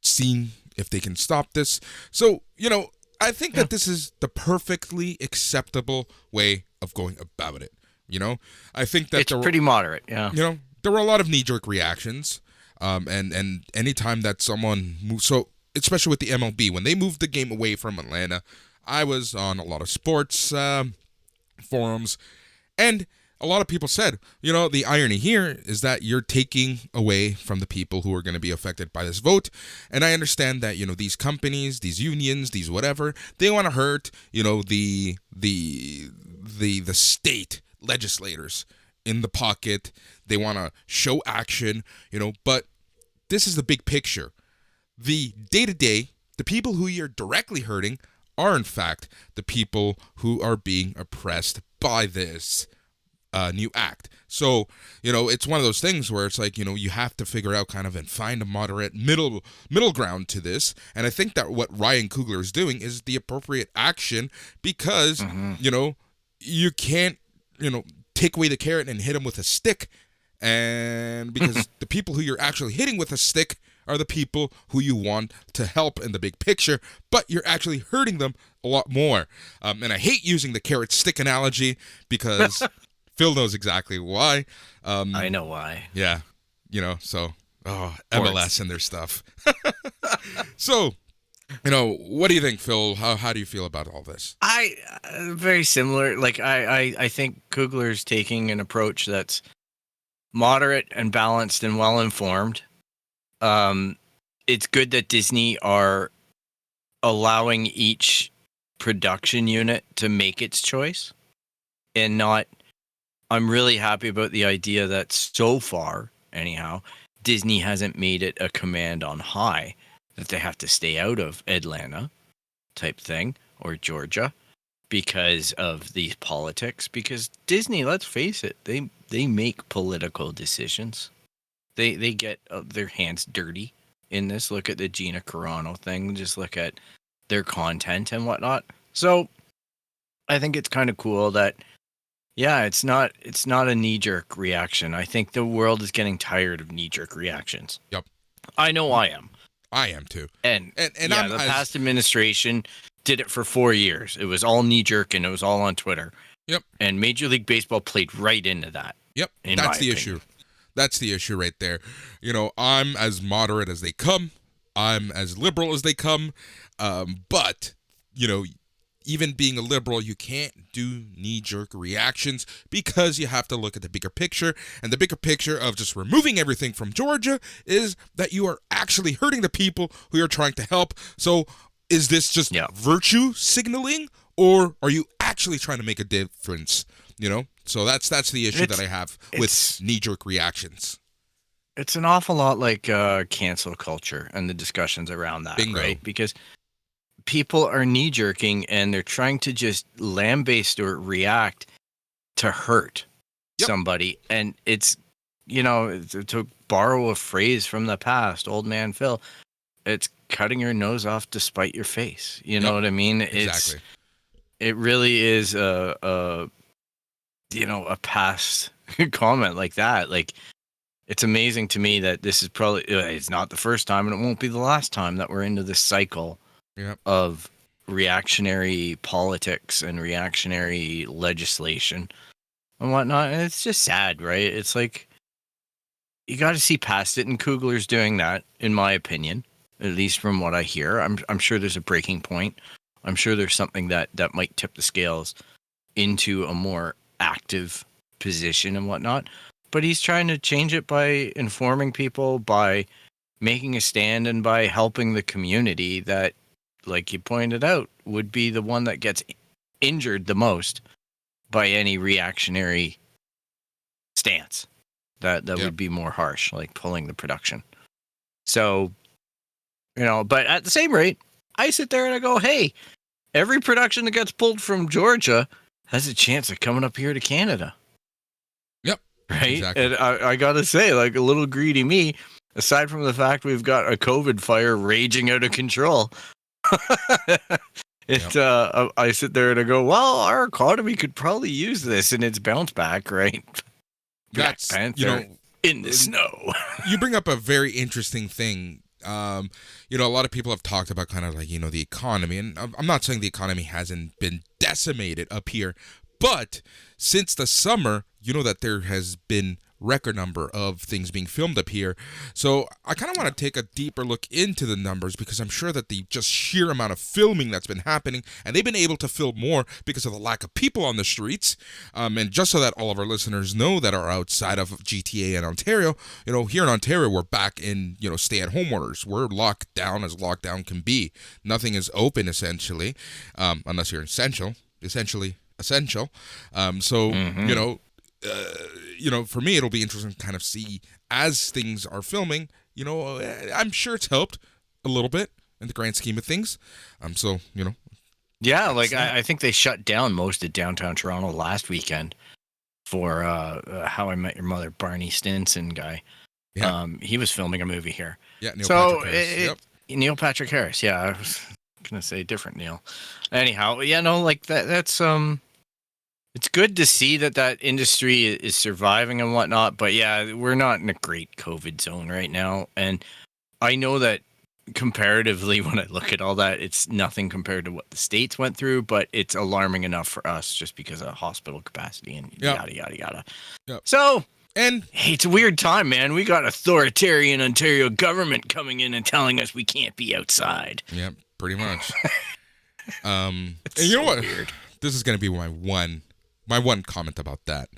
seeing if they can stop this. So, I think that this is the perfectly acceptable way of going about it. I think that it's pretty moderate. Yeah. There were a lot of knee-jerk reactions. And anytime that someone moves, so especially with the MLB, when they moved the game away from Atlanta, I was on a lot of sports forums, and a lot of people said, the irony here is that you're taking away from the people who are going to be affected by this vote. And I understand that, these companies, these unions, these whatever, they want to hurt, the state legislators in the pocket. They want to show action, but this is the big picture. The day-to-day, the people who you're directly hurting are, in fact, the people who are being oppressed by this new act. So, it's one of those things where it's like, you have to figure out kind of and find a moderate middle ground to this. And I think that what Ryan Coogler is doing is the appropriate action because, you can't, take away the carrot and hit them with a stick. And because the people who you're actually hitting with a stick are the people who you want to help in the big picture, but you're actually hurting them a lot more. And I hate using the carrot stick analogy because Phil knows exactly why. I know why. Yeah. So, MLS and their stuff. So, what do you think, Phil? How do you feel about all this? Very similar. Like, I think Coogler's taking an approach that's moderate and balanced and well-informed. It's good that Disney are allowing each production unit to make its choice and not I'm really happy about the idea that so far, anyhow, Disney hasn't made it a command on high that they have to stay out of Atlanta type thing or Georgia because of these politics. Because Disney, let's face it, they make political decisions. They get their hands dirty in this. Look at the Gina Carano thing. Just look at their content and whatnot. So I think it's kind of cool that, yeah, it's not a knee-jerk reaction. I think the world is getting tired of knee-jerk reactions. Yep. I know I am. I am too. And I'm, the past administration did it for 4 years. It was all knee-jerk and it was all on Twitter. Yep. And Major League Baseball played right into that. Yep. That's the issue. That's the issue right there. You know, I'm as moderate as they come. I'm as liberal as they come. But, you know, even being a liberal, you can't do knee-jerk reactions because you have to look at the bigger picture. And the bigger picture of just removing everything from Georgia is that you are actually hurting the people who you're trying to help. So is this just virtue signaling, or are you actually trying to make a difference? You know? So that's the issue that I have with knee-jerk reactions. It's an awful lot like cancel culture and the discussions around that, Bingo. Right? Because people are knee-jerking and they're trying to just lambaste or react to hurt somebody. And it's, you know, to borrow a phrase from the past, old man Phil, it's cutting your nose off to spite your face. You know what I mean? Exactly. It really is a past comment like that. Like, it's amazing to me that this is probably, it's not the first time and it won't be the last time that we're into this cycle of reactionary politics and reactionary legislation and whatnot. And it's just sad, right? It's like, you got to see past it, and Kugler's doing that, in my opinion, at least from what I hear. I'm sure there's a breaking point. I'm sure there's something that might tip the scales into a more active position and whatnot. But he's trying to change it by informing people, by making a stand, and by helping the community that, like you pointed out, would be the one that gets injured the most by any reactionary stance that would be more harsh, like pulling the production. So, you know, but at the same rate, I sit there and I go, hey, every production that gets pulled from Georgia has a chance of coming up here to Canada. Yep. Right? Exactly. And I got to say, like, a little greedy me, aside from the fact we've got a COVID fire raging out of control, I sit there and I go, well, our economy could probably use this in its bounce back, right? That's, Black Panther you know, in the snow. You bring up a very interesting thing. You know, a lot of people have talked about kind of like, you know, the economy, and I'm not saying the economy hasn't been decimated up here, but since the summer, you know that there has been record number of things being filmed up here. So I kind of want to take a deeper look into the numbers, because I'm sure that the just sheer amount of filming that's been happening, and they've been able to film more because of the lack of people on the streets. And just so that all of our listeners know that are outside of GTA and Ontario, you know, here in Ontario, we're back in, you know, stay-at-home orders. We're locked down as lockdown can be. Nothing is open, essentially, unless you're essential. So, you know, for me, it'll be interesting to kind of see as things are filming. You know, I'm sure it's helped a little bit in the grand scheme of things. So, you know. Yeah, like I think they shut down most of downtown Toronto last weekend for How I Met Your Mother, Barney Stinson guy. Yeah. He was filming a movie here. Yeah, Neil Patrick Harris. Neil Patrick Harris. Yeah, I was going to say different Neil. Anyhow, yeah, no, like that's it's good to see that industry is surviving and whatnot, but yeah, we're not in a great COVID zone right now. And I know that comparatively, when I look at all that, it's nothing compared to what the States went through, but it's alarming enough for us just because of hospital capacity and yada, yada, yada. Yep. So, and hey, it's a weird time, man. We got authoritarian Ontario government coming in and telling us we can't be outside. Yeah, pretty much. And you so know what? Weird. This is going to be my one comment about that.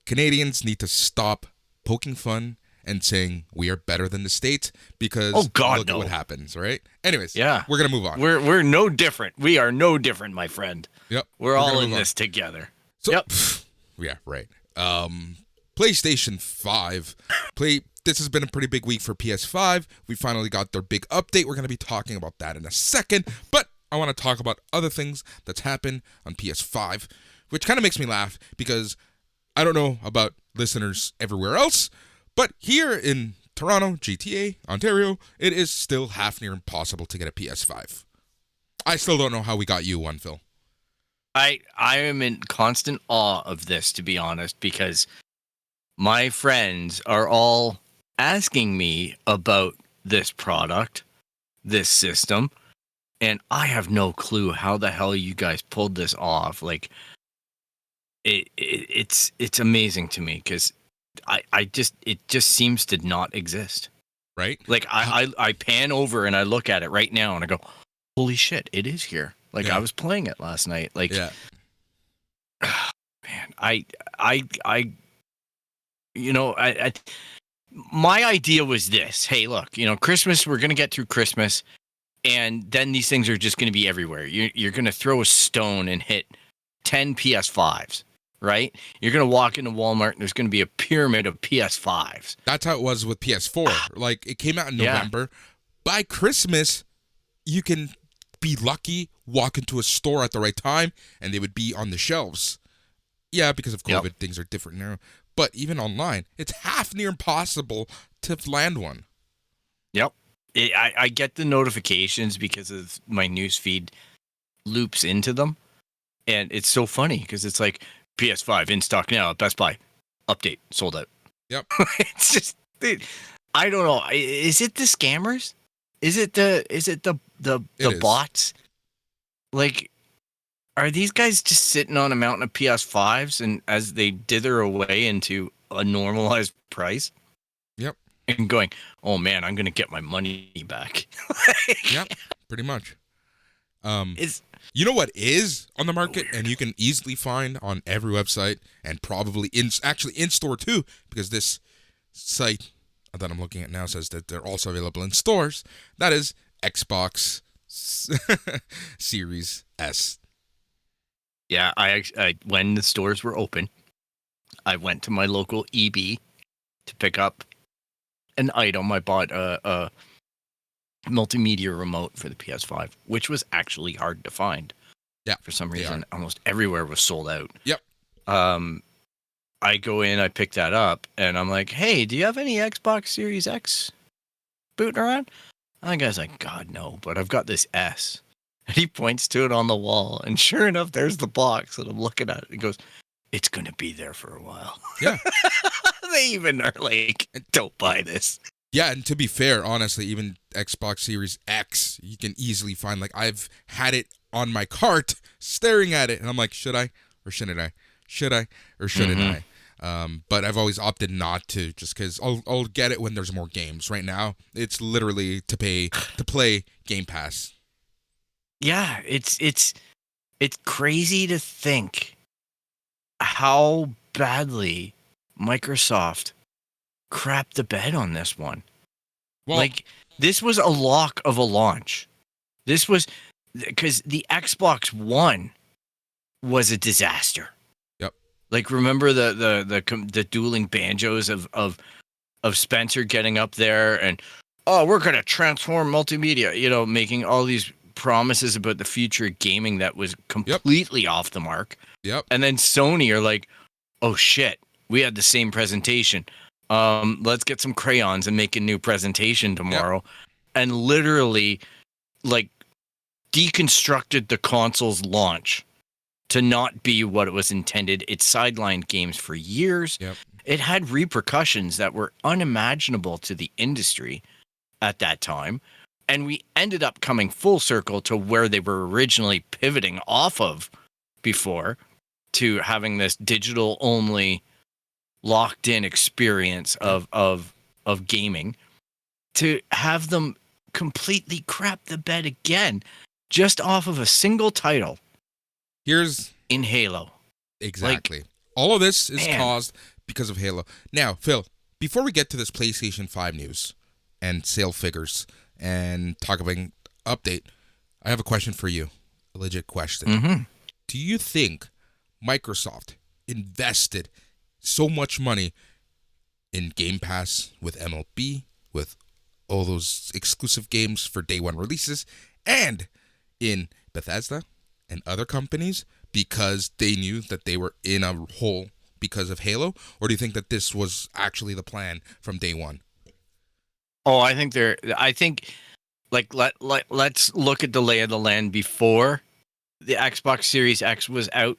Canadians need to stop poking fun and saying we are better than the States, because look at what happens, right? Anyways, yeah, we're going to move on. We're no different. We are no different, my friend. Yep. We're all in this together. So, yep. Yeah, right. PlayStation 5. This has been a pretty big week for PS5. We finally got their big update. We're going to be talking about that in a second. But I want to talk about other things that's happened on PS5, which kind of makes me laugh because I don't know about listeners everywhere else, but here in Toronto, GTA, Ontario, it is still half near impossible to get a PS5. I still don't know how we got you one, Phil. I am in constant awe of this, to be honest, because my friends are all asking me about this product, this system, and I have no clue how the hell you guys pulled this off. Like, it's amazing to me because it just seems to not exist. Right? Like I pan over and I look at it right now and I go, holy shit, it is here. Like I was playing it last night. Like, man, my idea was this. Hey, look, Christmas, we're going to get through Christmas and then these things are just going to be everywhere. You're going to throw a stone and hit 10 PS5s, right? You're going to walk into Walmart and there's going to be a pyramid of PS5s. That's how it was with PS4. Like, it came out in November. By Christmas, you can be lucky, walk into a store at the right time, and they would be on the shelves. Yeah, because of COVID, things are different now. But even online, it's half near impossible to land one. Yep. I get the notifications because of my newsfeed loops into them. And it's so funny because it's like PS5 in stock now at Best Buy. Update, sold out. Yep. It's just, I don't know. Is it the scammers? Is it the bots? Like, are these guys just sitting on a mountain of PS5s and as they dither away into a normalized price? Yep. And going, oh man, I'm going to get my money back. Yep, pretty much. You know what is on the market and you can easily find on every website and probably in store too, because this site that I'm looking at now says that they're also available in stores. That is Xbox Series S. Yeah, I when the stores were open, I went to my local EB to pick up an item. I bought a multimedia remote for the PS5, which was actually hard to find. Yeah, for some reason, almost everywhere was sold out. Yep. I go in, I pick that up, and I'm like, "Hey, do you have any Xbox Series X booting around?" And the guy's like, "God, no, but I've got this S." And he points to it on the wall, and sure enough, there's the box, and I'm looking at it. He goes, "It's going to be there for a while." Yeah. They even are like, "Don't buy this." Yeah, and to be fair, honestly, even Xbox Series X, you can easily find, like, I've had it on my cart, staring at it, and I'm like, should I or shouldn't I? Should I or shouldn't I? But I've always opted not to, just because I'll get it when there's more games. Right now, it's literally to play Game Pass. Yeah, it's crazy to think how badly Microsoft crapped the bed on this one. Well, like, this was a lock of a launch. This was because the Xbox One was a disaster. Yep. Like, remember the dueling banjos of Spencer getting up there and, oh, we're gonna transform multimedia, making all these promises about the future of gaming that was completely off the mark. Yep. And then Sony are like, oh shit, we had the same presentation. Let's get some crayons and make a new presentation tomorrow. Yep. And literally, like, deconstructed the console's launch to not be what it was intended. It sidelined games for years. Yep. It had repercussions that were unimaginable to the industry at that time. And we ended up coming full circle to where they were originally pivoting off of before, to having this digital only locked in experience of gaming, to have them completely crap the bed again just off of a single title. Here's in Halo. Exactly. Like, all of this is caused because of Halo. Now, Phil, before we get to this PlayStation 5 news and sale figures and talk about an update, I have a question for you. A legit question. Mm-hmm. Do you think Microsoft invested so much money in Game Pass with MLB, with all those exclusive games for day one releases, and in Bethesda and other companies because they knew that they were in a hole because of Halo? Or do you think that this was actually the plan from day one? Oh, I think let's look at the lay of the land before the Xbox Series X was out.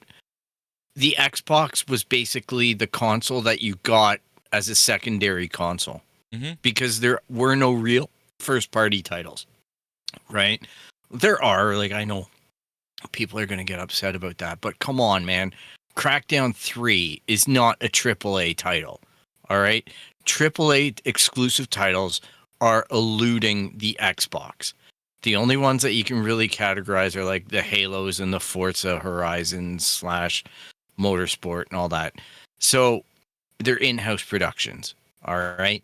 The Xbox was basically the console that you got as a secondary console because there were no real first-party titles, right? There are, like, I know people are going to get upset about that, but come on, man. Crackdown 3 is not a AAA title, all right? AAA exclusive titles are eluding the Xbox. The only ones that you can really categorize are like the Halos and the Forza Horizons / Motorsport and all that. So they're in-house productions, all right?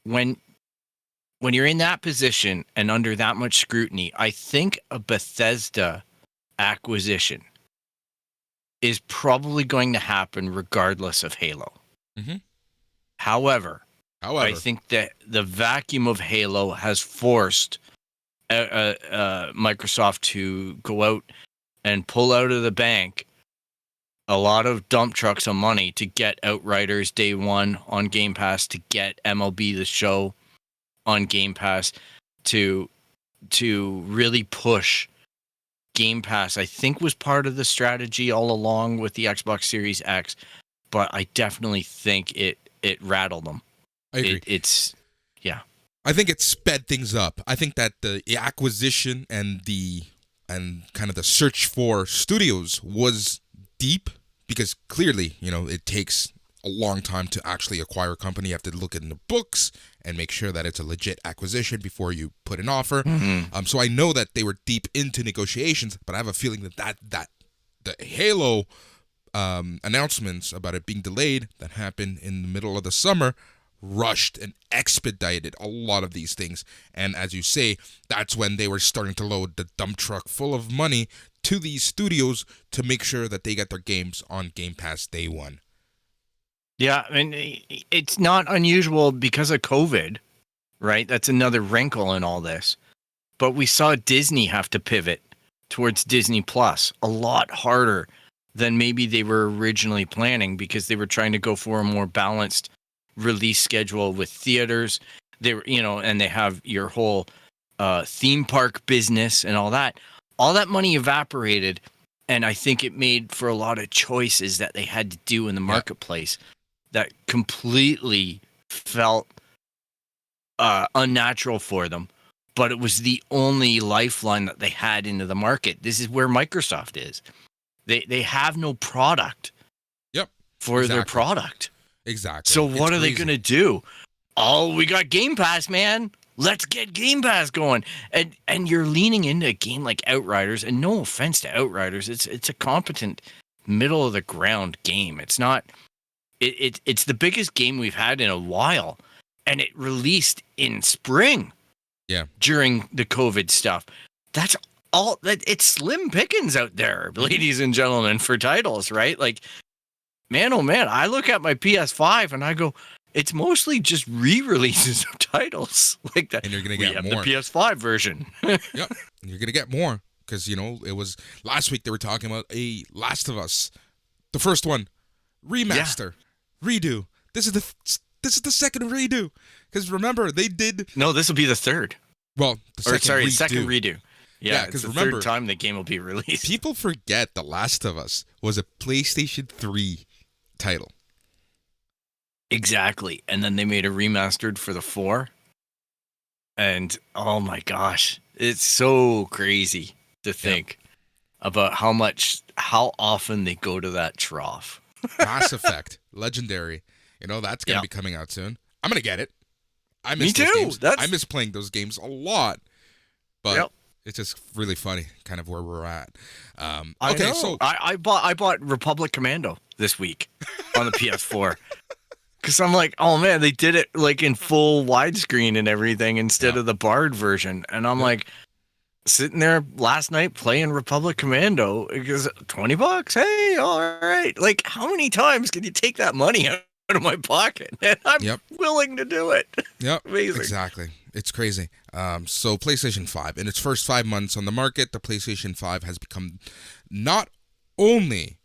When you're in that position and under that much scrutiny, I think a Bethesda acquisition is probably going to happen regardless of Halo. However, I think that the vacuum of Halo has forced Microsoft to go out and pull out of the bank a lot of dump trucks of money to get Outriders day one on Game Pass, to get MLB The Show on Game Pass, to really push Game Pass. I think was part of the strategy all along with the Xbox Series X, but I definitely think it rattled them. I agree. I think it sped things up. I think that the acquisition and kind of the search for studios was deep because clearly, it takes a long time to actually acquire a company. You have to look in the books and make sure that it's a legit acquisition before you put an offer. So I know that they were deep into negotiations, but I have a feeling that the Halo announcements about it being delayed that happened in the middle of the summer rushed and expedited a lot of these things. And as you say, that's when they were starting to load the dump truck full of money to these studios to make sure that they get their games on Game Pass day one. Yeah, I mean, it's not unusual because of COVID, right? That's another wrinkle in all this. But we saw Disney have to pivot towards Disney Plus a lot harder than maybe they were originally planning because they were trying to go for a more balanced release schedule with theaters. They were, and they have your whole theme park business and all that. All that money evaporated, and I think it made for a lot of choices that they had to do in the marketplace that completely felt unnatural for them. But it was the only lifeline that they had into the market. This is where Microsoft is. They have no product. For their product. Exactly. So what are they going to do? Oh, we got Game Pass, man. Let's get Game Pass going. And you're leaning into a game like Outriders, and no offense to Outriders, it's a competent middle of the ground game. It's not it's the biggest game we've had in a while, and it released in spring. Yeah. During the COVID stuff. That's all that it's slim pickings out there, ladies and gentlemen, for titles, right? Like, man, oh man, I look at my PS5 and I go, it's mostly just re-releases of titles like that. And you're going to get more. The PS5 version. Yep. You're going to get more because, it was last week they were talking about a Last of Us, the first one, remaster, redo. This is the second redo. Because remember, they did... No, this will be the third. Well, second redo. Yeah, because the third time the game will be released. People forget The Last of Us was a PlayStation 3 title. Exactly. And then they made a remastered for the 4. And oh my gosh, it's so crazy to think about how often they go to that trough. Mass Effect, legendary. That's going to be coming out soon. I'm going to get it. I miss Me too. Those games. I miss playing those games a lot. But it's just really funny, kind of where we're at. Okay, so I bought Republic Commando this week on the PS4 because I'm like, oh man, they did it like in full widescreen and everything instead of the barred version, and I'm like, sitting there last night playing Republic Commando. It goes $20. Hey, all right. Like, how many times can you take that money out of my pocket? And I'm willing to do it. Yep. Amazing. Exactly. It's crazy. So PlayStation 5, in its first 5 months on the market, the PlayStation 5 has become not only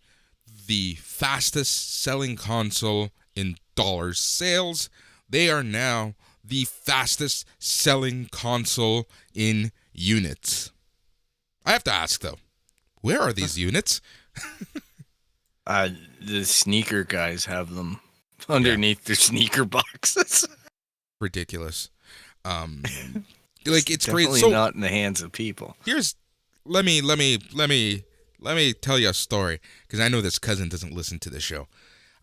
the fastest selling console in dollars sales, they are now the fastest selling console in units. I have to ask though, where are these units? The sneaker guys have them underneath their sneaker boxes. Ridiculous. Like it's Definitely great. So not in the hands of people. Let me tell you a story, because I know this cousin doesn't listen to this show.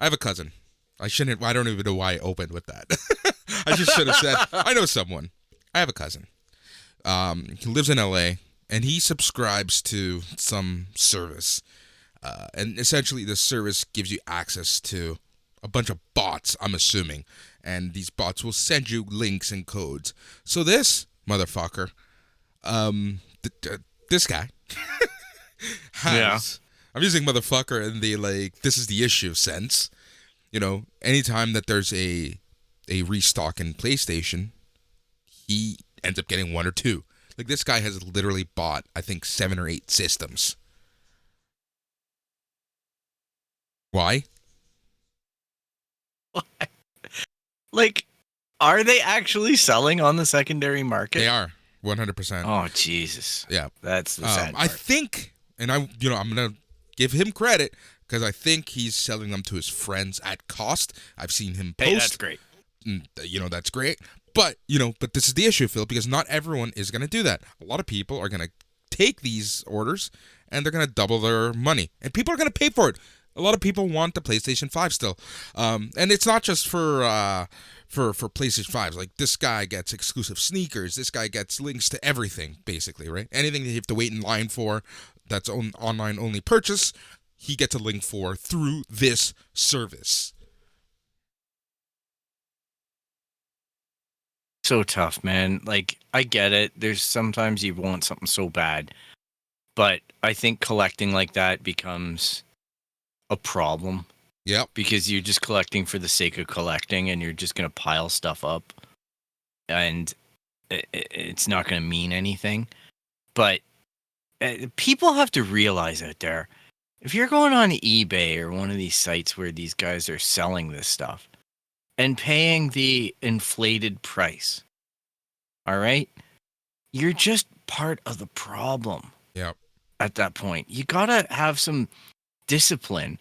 I have a cousin. I don't even know why I opened with that. I just should have said, I know someone. I have a cousin. He lives in LA, and he subscribes to some service. And essentially, this service gives you access to a bunch of bots, I'm assuming. And these bots will send you links and codes. So this motherfucker, this guy, has... I'm using motherfucker in the, like, this is the issue sense. You know, anytime that there's a restock in PlayStation, he ends up getting 1 or 2. Like, this guy has literally bought, I think, 7 or 8 systems. Why? Like, are they actually selling on the secondary market? They are, 100%. Oh, Jesus. Yeah. That's the sad I part. think, and I'm going to give him credit, because I think he's selling them to his friends at cost. I've seen him post. Hey, that's great. That's great. But this is the issue, Phil, because not everyone is going to do that. A lot of people are going to take these orders, and they're going to double their money. And people are going to pay for it. A lot of people want the PlayStation 5 still. And it's not just for PlayStation 5s. Like, this guy gets exclusive sneakers. This guy gets links to everything, basically, right? Anything that you have to wait in line for that's online only purchase, he gets a link for through this service. So tough, man. Like, I get it. There's sometimes you want something so bad. But I think collecting like that becomes a problem. Yep. Because you're just collecting for the sake of collecting, and you're just going to pile stuff up. And it's not going to mean anything. But people have to realize out there, if you're going on eBay or one of these sites where these guys are selling this stuff and paying the inflated price, all right, you're just part of the problem. Yep. At that point, you got to have some discipline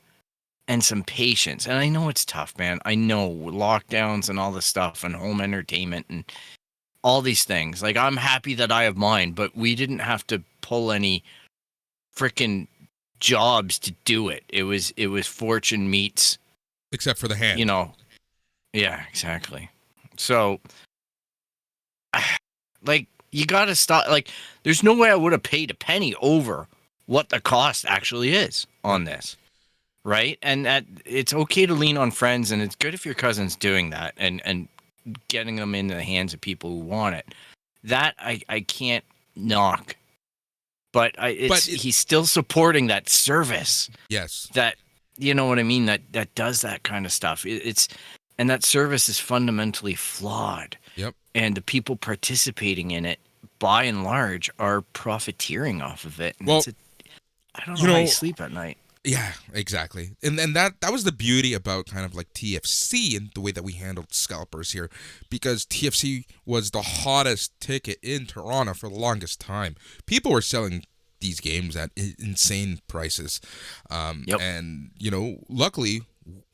and some patience. And I know it's tough, man. I know lockdowns and all this stuff and home entertainment and all these things. Like, I'm happy that I have mine, but we didn't have to pull any freaking jobs to do it. It was fortune meets, except for the hand. Yeah, exactly. So, like, you got to stop. Like, there's no way I would have paid a penny over what the cost actually is on this. Right? And it's okay to lean on friends, and it's good if your cousin's doing that and getting them into the hands of people who want it. That I can't knock. But he's still supporting that service. Yes. That, you know what I mean? That does that kind of stuff. And that service is fundamentally flawed. Yep. And the people participating in it, by and large, are profiteering off of it. And well, I don't know how you sleep at night. Yeah, exactly. And that was the beauty about kind of like TFC and the way that we handled scalpers here, because TFC was the hottest ticket in Toronto for the longest time. People were selling these games at insane prices. And, luckily,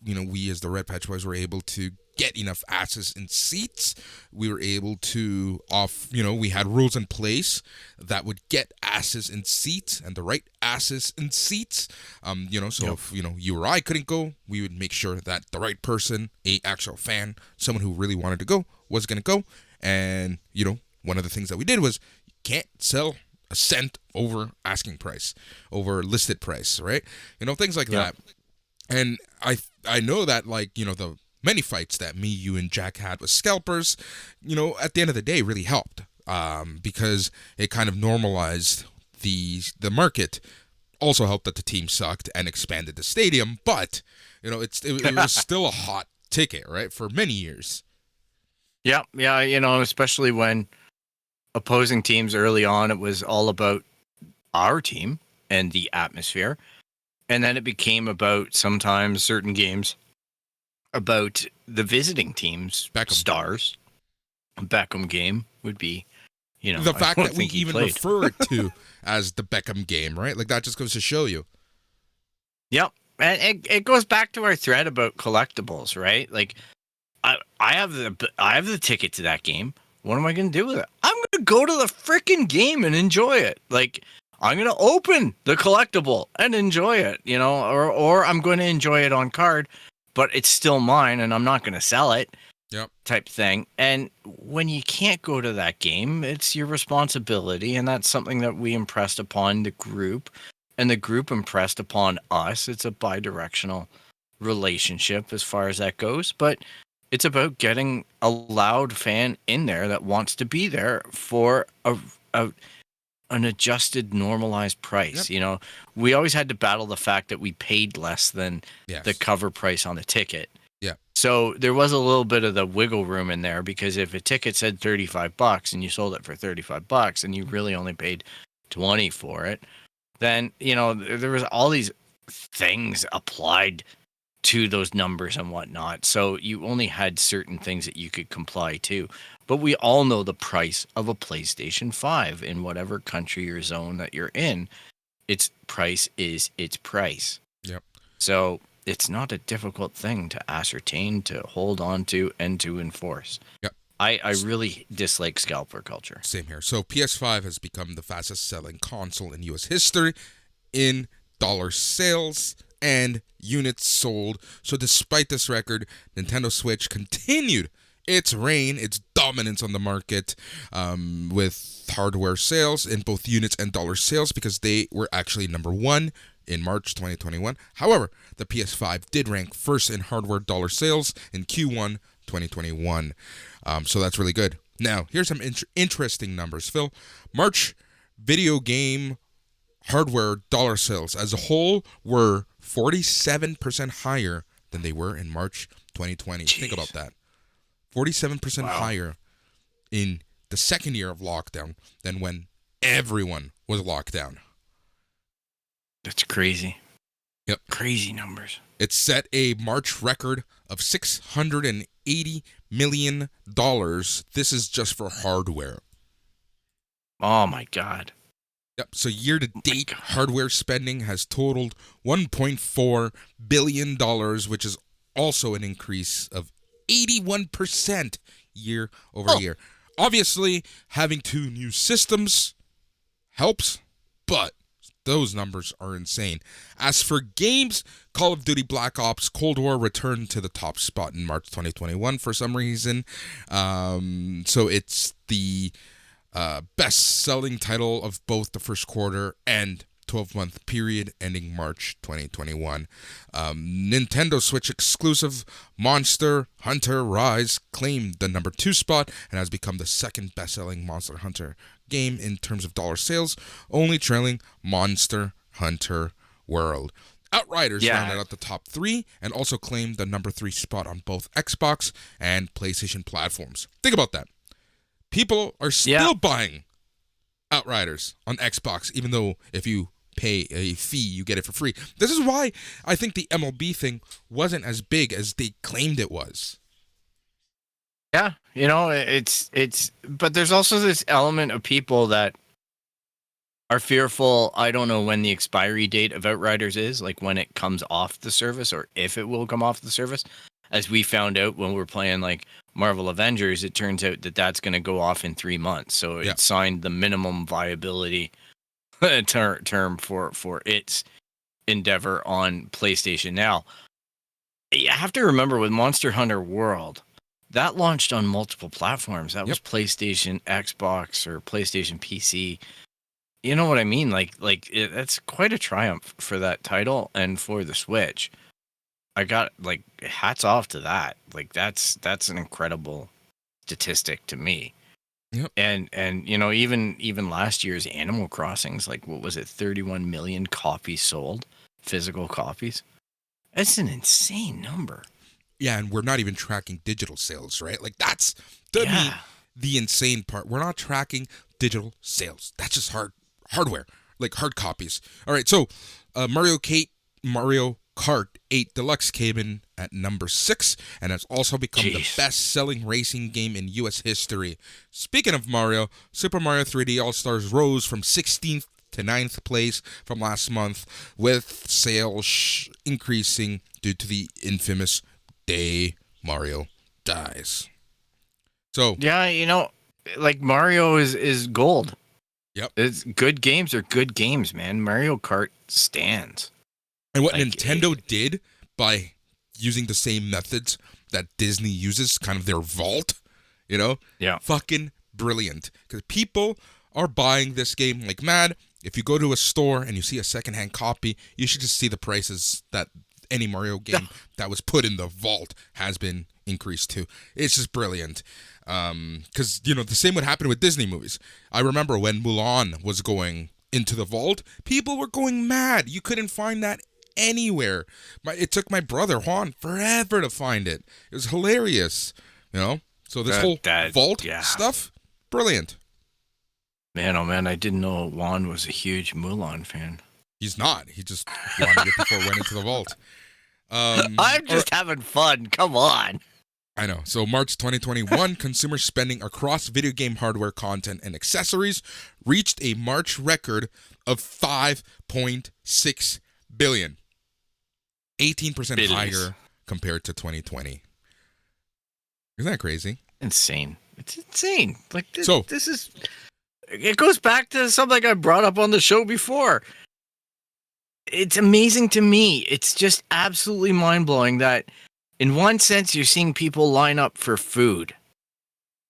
we as the Red Patch Boys were able to get enough asses in seats. We were able to we had rules in place that would get asses in seats and the right asses in seats. If you or I couldn't go, we would make sure that the right person, a actual fan, someone who really wanted to go, was going to go. And one of the things that we did was you can't sell a cent over asking price, over listed price, right? Things like that. And I know that, like, the many fights that me, you, and Jack had with scalpers, at the end of the day really helped. because it kind of normalized the market. Also helped that the team sucked and expanded the stadium, but it was still a hot ticket, right, for many years. Yeah, especially when opposing teams early on, it was all about our team and the atmosphere. And then it became about sometimes certain games about the visiting team's stars. Beckham game would be, the fact that we even refer it to as the Beckham game, right? Like that just goes to show you. Yep. And it goes back to our thread about collectibles, right? Like I have the ticket to that game. What am I going to do with it? I'm going to go to the freaking game and enjoy it. Like I'm going to open the collectible and enjoy it, or I'm going to enjoy it on card, but it's still mine and I'm not going to sell it. Yep. Type thing. And when you can't go to that game, it's your responsibility. And that's something that we impressed upon the group, and the group impressed upon us. It's a bi-directional relationship as far as that goes. But it's about getting a loud fan in there that wants to be there for an adjusted, normalized price. Yep. We always had to battle the fact that we paid less than the cover price on the ticket. Yeah. So there was a little bit of the wiggle room in there, because if a ticket said $35 and you sold it for $35 and you really only paid $20 for it, then, there was all these things applied to those numbers and whatnot. So you only had certain things that you could comply to. But we all know the price of a PlayStation 5 in whatever country or zone that you're in. Its price is its price. Yep. So it's not a difficult thing to ascertain, to hold on to, and to enforce. Yep. I really dislike scalper culture. Same here. So PS5 has become the fastest selling console in U.S. history in dollar sales and units sold. So despite this record, Nintendo Switch continued its reign, its dominance on the market, with hardware sales in both units and dollar sales, because they were actually number one in March 2021. However, the PS5 did rank first in hardware dollar sales in Q1 2021. So that's really good. Now, here's some interesting numbers, Phil. March video game hardware dollar sales as a whole were 47% higher than they were in March 2020. Jeez. Think about that. 47% higher in the second year of lockdown than when everyone was locked down. That's crazy. Yep. Crazy numbers. It set a March record of $680 million. This is just for hardware. Oh, my God. Yep. So year-to-date hardware spending has totaled $1.4 billion, which is also an increase of 81% year over year. Obviously, having 2 new systems helps, but those numbers are insane. As for games, Call of Duty Black Ops Cold War returned to the top spot in March 2021 for some reason. So it's the best-selling title of both the first quarter and 12-month period ending March 2021. Nintendo Switch exclusive Monster Hunter Rise claimed the number 2 spot and has become the second best-selling Monster Hunter game in terms of dollar sales, only trailing Monster Hunter World. Outriders rounded out the top 3 and also claimed the number 3 spot on both Xbox and PlayStation platforms. Think about that. People are still buying Outriders on Xbox, even though if you pay a fee, you get it for free. This is why I think the MLB thing wasn't as big as they claimed it was. Yeah, it's but there's also this element of people that are fearful. I don't know when the expiry date of Outriders is, like when it comes off the service or if it will come off the service. As we found out when we were playing like Marvel Avengers, it turns out that that's going to go off in 3 months. So it signed the minimum viability term for its endeavor on PlayStation. Now, you have to remember with Monster Hunter World, that launched on multiple platforms. That was PlayStation, Xbox, or PlayStation PC. You know what I mean? That's quite a triumph for that title and for the Switch. I got hats off to that. That's an incredible statistic to me. Yep. And even last year's Animal Crossings, like what was it, 31 million copies sold, physical copies. That's an insane number. Yeah, and we're not even tracking digital sales, right? Like that's to me Yeah. the insane part. We're not tracking digital sales. That's just hardware, like hard copies. All right, so Mario Kart 8 Deluxe came in at number 6 and has also become the best-selling racing game in U.S. history. Speaking of Mario, Super Mario 3D All-Stars rose from 16th to 9th place from last month, with sales increasing due to the infamous day Mario dies. So Yeah, like Mario is gold. Yep. It's good games are good games, man. Mario Kart stands. And what Nintendo did by using the same methods that Disney uses, kind of their vault, Yeah. fucking brilliant. Because people are buying this game like mad. If you go to a store and you see a secondhand copy, you should just see the prices that any Mario game that was put in the vault has been increased to. It's just brilliant. Because, the same would happen with Disney movies. I remember when Mulan was going into the vault, people were going mad. You couldn't find that anywhere. It took my brother Juan forever to find it. It was hilarious, So this whole vault stuff, brilliant. Man, oh man, I didn't know Juan was a huge Mulan fan. He's not. He just wanted it before it went into the vault. I'm just having fun. Come on. I know. So March 2021, consumer spending across video game hardware, content, and accessories reached a March record of $5.6 billion. 18% higher compared to 2020. Isn't that crazy? Insane. It's insane. Like this is. It goes back to something I brought up on the show before. It's amazing to me. It's just absolutely mind-blowing that in one sense you're seeing people line up for food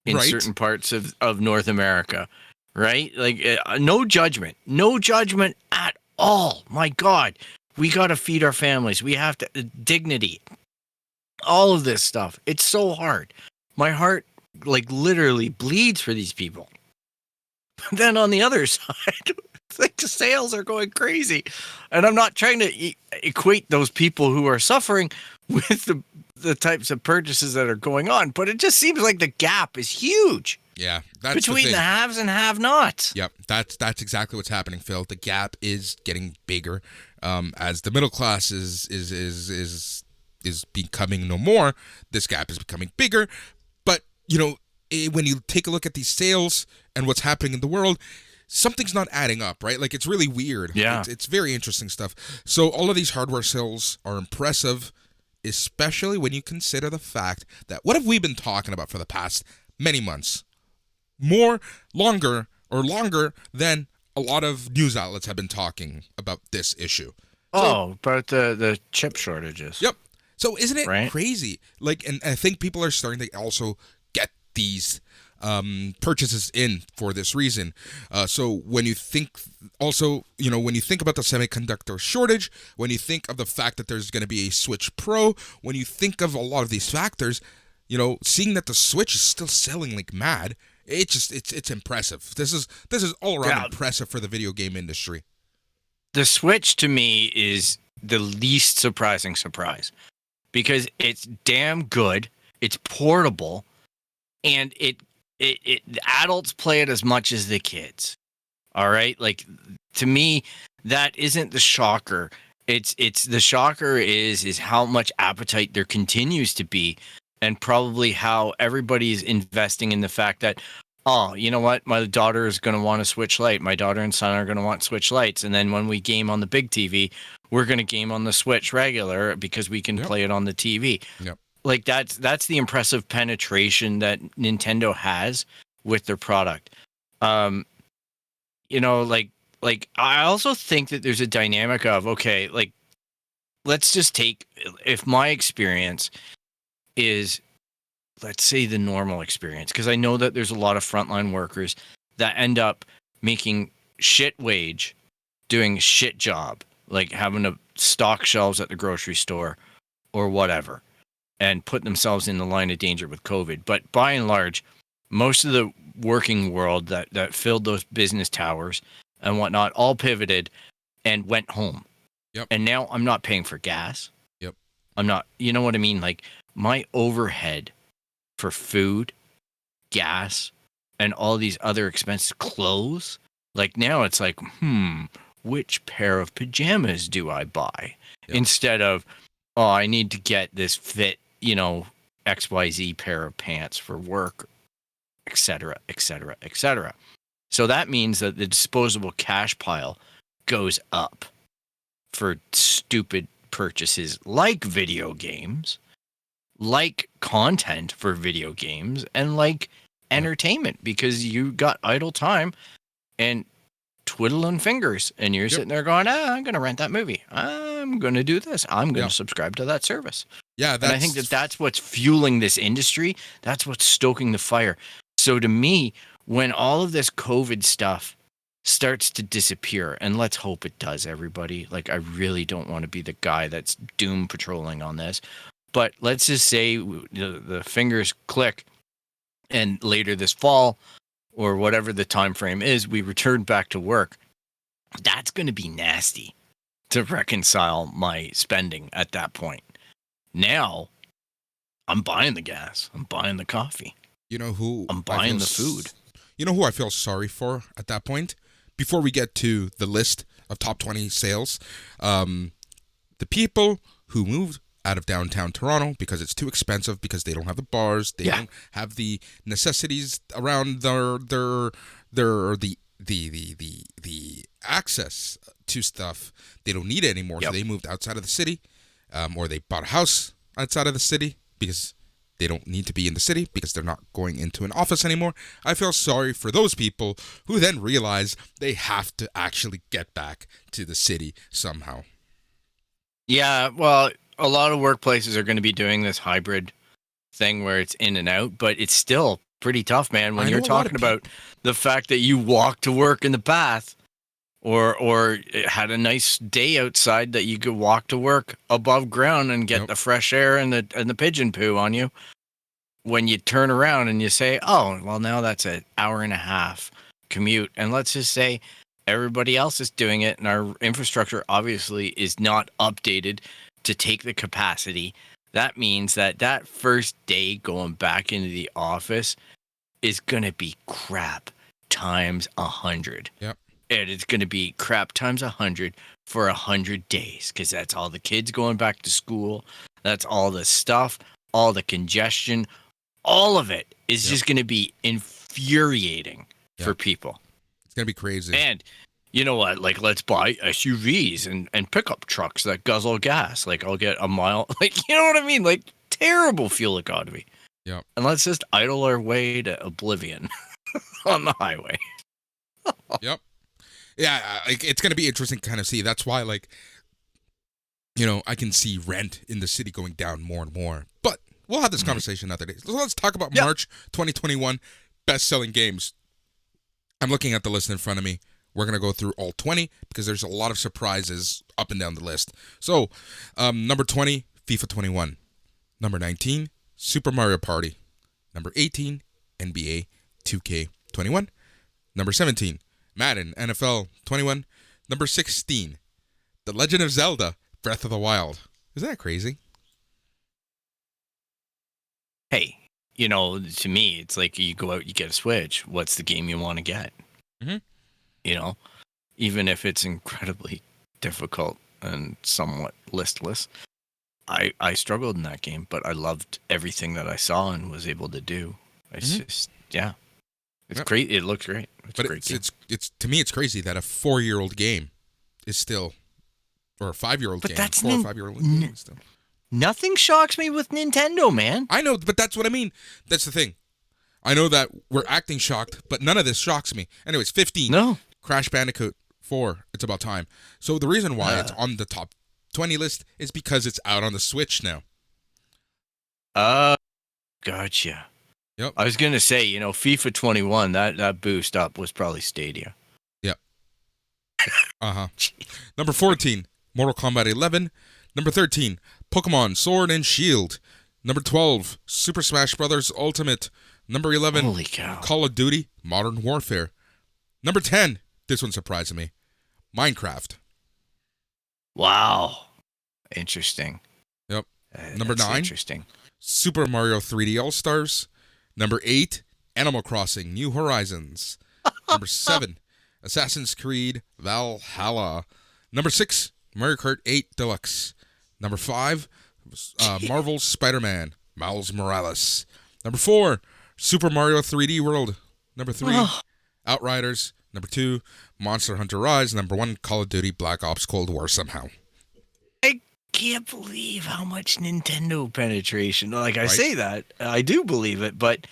in certain parts of North America, right? Like no judgment at all. My God, we got to feed our families. We have to dignity, all of this stuff. It's so hard. My heart like literally bleeds for these people. Then on the other side, like the sales are going crazy. And I'm not trying to equate those people who are suffering with the types of purchases that are going on, but it just seems like the gap is huge. Yeah, that's between the haves and have-nots. Yep, that's exactly what's happening, Phil. The gap is getting bigger as the middle class is becoming no more. This gap is becoming bigger, but when you take a look at these sales and what's happening in the world, something's not adding up, right? Like, it's really weird. Yeah. It's very interesting stuff. So all of these hardware sales are impressive, especially when you consider the fact that what have we been talking about for the past many months? Longer than a lot of news outlets have been talking about this issue. About the chip shortages. Yep. So isn't it crazy? Like, and I think people are starting to also get these purchases in for this reason. So when you think also, when you think about the semiconductor shortage, when you think of the fact that there's going to be a Switch Pro, when you think of a lot of these factors, seeing that the Switch is still selling like mad, it's impressive. This is all around impressive for the video game industry. The Switch to me is the least surprising surprise because it's damn good. It's portable, and it the adults play it as much as the kids. All right, like to me, that isn't the shocker. It's the shocker is how much appetite there continues to be, and probably how everybody's investing in the fact that, oh, you know what, my daughter is going to want a Switch Lite. My daughter and son are going to want Switch Lites, and then when we game on the big TV, we're going to game on the Switch regular because we can play it on the TV. Yep. Like that's the impressive penetration that Nintendo has with their product. Like I also think that there's a dynamic of, okay, like let's just take, if my experience is, let's say the normal experience, because I know that there's a lot of frontline workers that end up making shit wage, doing a shit job, like having to stock shelves at the grocery store or whatever, and put themselves in the line of danger with COVID. But by and large, most of the working world that filled those business towers and whatnot all pivoted and went home. Yep. And now I'm not paying for gas. Yep. I'm not, you know what I mean? Like my overhead for food, gas, and all these other expenses, clothes. Like now it's like, which pair of pajamas do I buy? Yep. Instead of, oh, I need to get this fit, XYZ pair of pants for work, et cetera, et cetera, et cetera. So that means that the disposable cash pile goes up for stupid purchases like video games, like content for video games, and like entertainment, because you got idle time and twiddling fingers and you're sitting there going, I'm going to rent that movie. I'm going to do this. I'm going to subscribe to that service. Yeah. And I think that's what's fueling this industry. That's what's stoking the fire. So to me, when all of this COVID stuff starts to disappear, and let's hope it does, everybody. Like, I really don't want to be the guy that's doom patrolling on this. But let's just say the fingers click and later this fall, or whatever the time frame is, we return back to work. That's going to be nasty to reconcile my spending at that point. Now, I'm buying the gas. I'm buying the coffee. You know who? I'm buying the food. You know who I feel sorry for at that point? Before we get to the list of top 20 sales, the people who moved out of downtown Toronto because it's too expensive, because they don't have the bars, they don't have the necessities around the access to stuff. They don't need it anymore, so they moved outside of the city, or they bought a house outside of the city because they don't need to be in the city because they're not going into an office anymore. I feel sorry for those people who then realize they have to actually get back to the city somehow. Yeah, well, a lot of workplaces are going to be doing this hybrid thing where it's in and out, but it's still pretty tough, man. When you're talking about the fact that you walk to work in the bath, or had a nice day outside that you could walk to work above ground and get the fresh air and the pigeon poo on you. When you turn around and you say, oh, well, now that's an hour and a half commute. And let's just say everybody else is doing it, and our infrastructure obviously is not updated to take the capacity. That means that first day going back into the office is going to be crap times 100. Yep. And it's going to be crap times 100 for 100 days, because that's all the kids going back to school. That's all the stuff, all the congestion, all of it is just going to be infuriating for people. It's going to be crazy. And you know what? Like, let's buy SUVs and pickup trucks that guzzle gas. Like, I'll get a mile. Like, you know what I mean? Like, terrible fuel economy. Yeah. And let's just idle our way to oblivion on the highway. Yep. Yeah, like, it's going to be interesting to kind of see. That's why, like, you know, I can see rent in the city going down more and more. But we'll have this conversation another day. So let's talk about March 2021 best-selling games. I'm looking at the list in front of me. We're going to go through all 20 because there's a lot of surprises up and down the list. So, number 20, FIFA 21. Number 19, Super Mario Party. Number 18, NBA 2K21. Number 17, Madden NFL 21. Number 16, The Legend of Zelda Breath of the Wild. Isn't that crazy? Hey, you know, to me, it's like you go out, you get a Switch. What's the game you want to get? Mm-hmm. You know, even if it's incredibly difficult and somewhat listless. I struggled in that game, but I loved everything that I saw and was able to do. It's just, it's great. It looks great. It's but a great game. It's to me, it's crazy that a 4-year-old game is still, or a 5-year-old game, that's 4 or 5-year-old game is still. Nothing shocks me with Nintendo, man. I know, but that's what I mean. That's the thing. I know that we're acting shocked, but none of this shocks me. Anyways, 15. No. Crash Bandicoot 4. It's about time. So the reason why it's on the top 20 list is because it's out on the Switch now. Gotcha. Yep. I was going to say, you know, FIFA 21, that boost up was probably Stadia. Yep. Number 14, Mortal Kombat 11. Number 13, Pokemon Sword and Shield. Number 12, Super Smash Bros. Ultimate. Number 11, Holy cow. Call of Duty Modern Warfare. Number 10, this one surprised me, Minecraft. Wow. Interesting. Yep. Number That's 9, interesting. Super Mario 3D All-Stars. Number 8, Animal Crossing New Horizons. Number 7, Assassin's Creed Valhalla. Number 6, Mario Kart 8 Deluxe. Number 5, Marvel's Spider-Man Miles Morales. Number 4, Super Mario 3D World. Number 3, Outriders. Number 2, Monster Hunter Rise. Number 1, Call of Duty Black Ops Cold War somehow. I can't believe how much Nintendo penetration. Like I Right? say that, I do believe it, but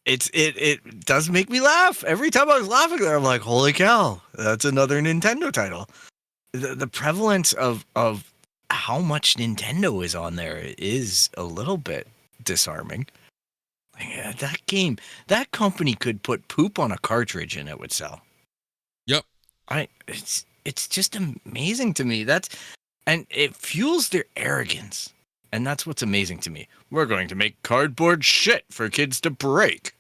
it does make me laugh. Every time I was laughing there, I'm like, holy cow, that's another Nintendo title. The prevalence of how much Nintendo is on there is a little bit disarming. Yeah, that game, that company could put poop on a cartridge and it would sell. Yep. It's just amazing to me. And it fuels their arrogance. And that's what's amazing to me. We're going to make cardboard shit for kids to break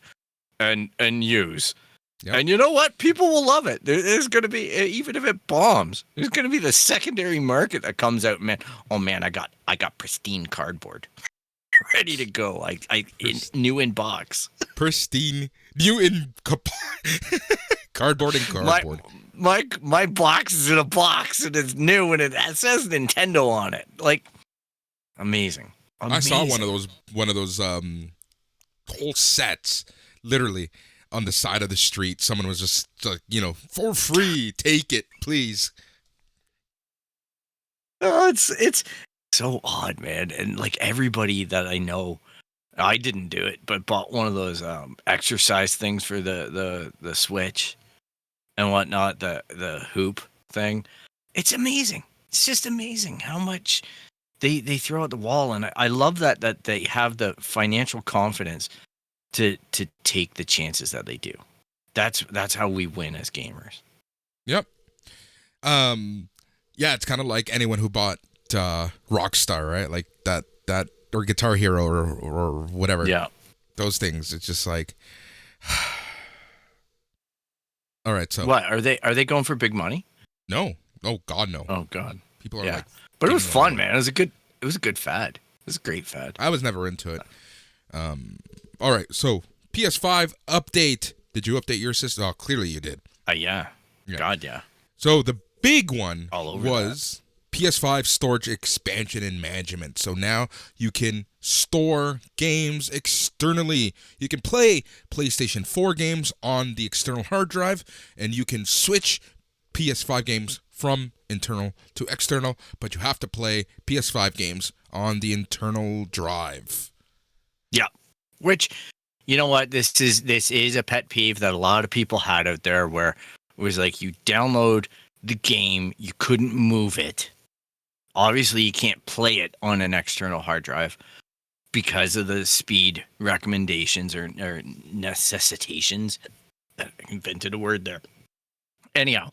and use. Yep. And you know what? People will love it. There's going to be, even if it bombs, there's going to be the secondary market that comes out. Man, oh man, I got pristine cardboard, ready to go. New in box. Pristine, new in cardboard and cardboard. My box is in a box and it's new and it says Nintendo on it. Like, amazing. I saw one of those whole sets, literally on the side of the street. Someone was just like, for free, take it, please. Oh, it's so odd, man. And like everybody that I know, I didn't do it, but bought one of those exercise things for the Switch and whatnot, the hoop thing. It's amazing. It's just amazing how much they throw at the wall, and I love that they have the financial confidence to take the chances that they do. That's how we win as gamers. Yep. Yeah, it's kind of like anyone who bought Rockstar, right? Like that or Guitar Hero or whatever. Yeah. Those things. It's just like all right, so what are they going for big money? No. Oh God, no. Oh God. People are like, but it was fun, man. It was a good fad. It was a great fad. I was never into it. All right, so PS5 update. Did you update your system? Oh, clearly you did. Yeah. God, yeah. So the big one All over was PS5 storage expansion and management. So now you can store games externally. You can play PlayStation 4 games on the external hard drive, and you can switch PS5 games from internal to external, but you have to play PS5 games on the internal drive. Yeah. Which, you know what, this is a pet peeve that a lot of people had out there, where it was like you download the game, you couldn't move it. Obviously, you can't play it on an external hard drive because of the speed recommendations or necessitations. I invented a word there. Anyhow,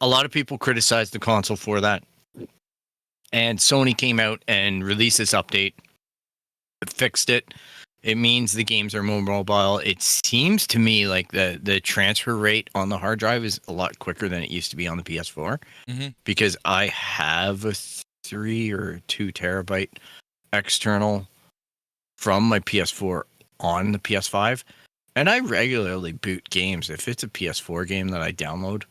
a lot of people criticized the console for that. And Sony came out and released this update. It fixed it. It means the games are more mobile. It seems to me like the transfer rate on the hard drive is a lot quicker than it used to be on the PS4. Mm-hmm. Because I have a 3 or 2 terabyte external from my PS4 on the PS5. And I regularly boot games. If it's a PS4 game that I download,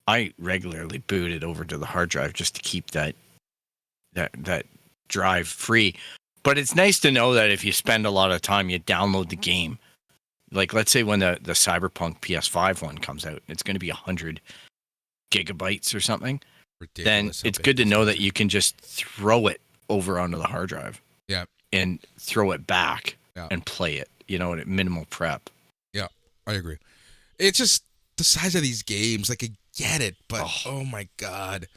I regularly boot it over to the hard drive just to keep that drive free. But it's nice to know that if you spend a lot of time, you download the game. Like, let's say when the Cyberpunk PS5 one comes out, it's going to be 100 gigabytes or something. Ridiculous. Then it's good to know that you can just throw it over onto the hard drive. Yeah. And throw it back and play it, at minimal prep. Yeah, I agree. It's just the size of these games. Like, I get it, but oh my God.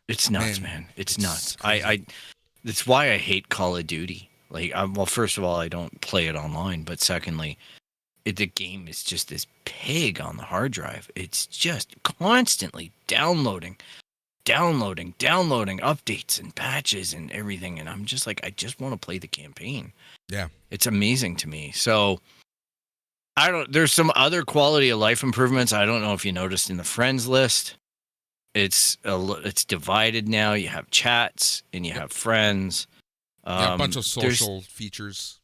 It's nuts, man. It's nuts. Crazy. That's why I hate Call of Duty. Like, well, first of all, I don't play it online, but secondly, the game is just this pig on the hard drive. It's just constantly downloading. downloading updates and patches and everything. And I'm just like, I just want to play the campaign. Yeah. It's amazing to me. So there's some other quality of life improvements. I don't know if you noticed in the friends list. It's divided now. You have chats and you have friends. Yeah, a bunch of social features.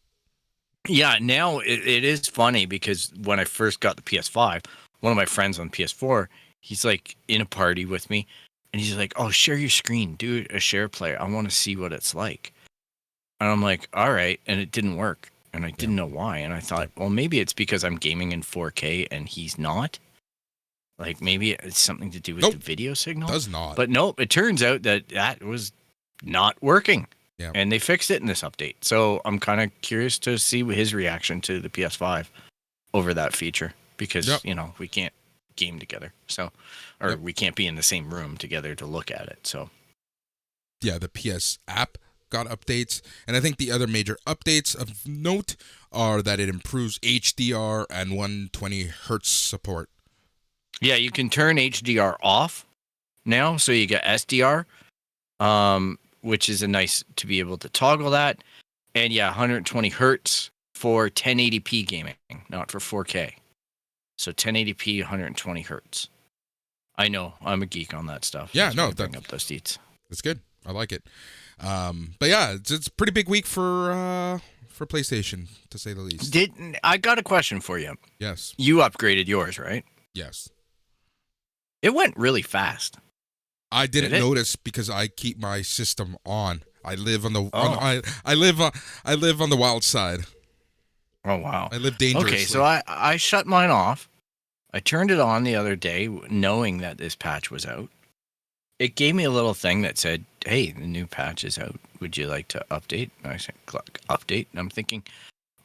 Yeah, now it is funny because when I first got the PS5, one of my friends on PS4, he's like in a party with me, and he's like, "Oh, share your screen, do a share player. I want to see what it's like." And I'm like, "All right," and it didn't work, and I didn't know why. And I thought, well, maybe it's because I'm gaming in 4K and he's not. Like maybe it's something to do with the video signal. Does not. But nope, it turns out that was not working. Yeah. And they fixed it in this update. So I'm kind of curious to see his reaction to the PS5 over that feature because, we can't game together. So, or we can't be in the same room together to look at it. So, yeah, the PS app got updates. And I think the other major updates of note are that it improves HDR and 120 hertz support. Yeah, you can turn HDR off now. So you get SDR. Which is a nice to be able to toggle that. And yeah, 120 hertz for 1080p gaming, not for 4K. So 1080p, 120 hertz. I know, I'm a geek on that stuff. Yeah, no, bring up those deets. That's good. I like it. But yeah, it's a pretty big week for PlayStation, to say the least. I got a question for you. Yes. You upgraded yours, right? Yes. It went really fast. I didn't notice because I keep my system on. I live on the I live on the wild side. Oh wow. I live dangerously. Okay, so I shut mine off. I turned it on the other day knowing that this patch was out. It gave me a little thing that said, "Hey, the new patch is out. Would you like to update?" And I said, "Click update." And I'm thinking,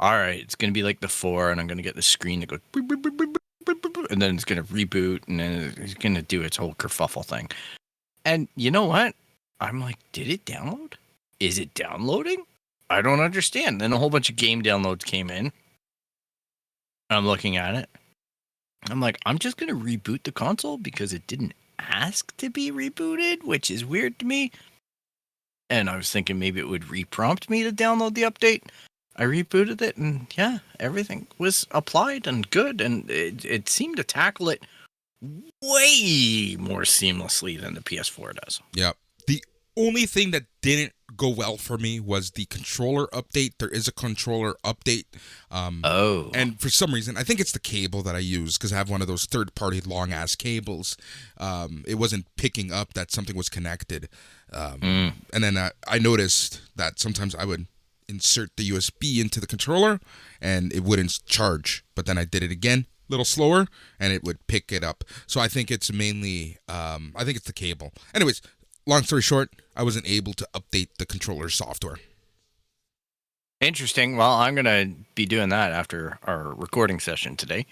"All right, it's going to be like the 4 and I'm going to get the screen that goes boop, boop, boop, boop, boop, boop, boop, and then it's going to reboot and then it's going to do its whole kerfuffle thing." And you know what? I'm like, did it download? Is it downloading? I don't understand. Then a whole bunch of game downloads came in. I'm looking at it. I'm like, I'm just going to reboot the console because it didn't ask to be rebooted, which is weird to me. And I was thinking maybe it would reprompt me to download the update. I rebooted it and yeah, everything was applied and good. And it seemed to tackle it way more seamlessly than the PS4 does. Yeah. The only thing that didn't go well for me was the controller update. There is a controller update. And for some reason, I think it's the cable that I use because I have one of those third-party long-ass cables. It wasn't picking up that something was connected. And then I noticed that sometimes I would insert the USB into the controller and it wouldn't charge. But then I did it again. Little slower and it would pick it up. So I think it's mainly I think it's the cable. Anyways, long story short, I wasn't able to update the controller software. Interesting. Well, I'm gonna be doing that after our recording session today.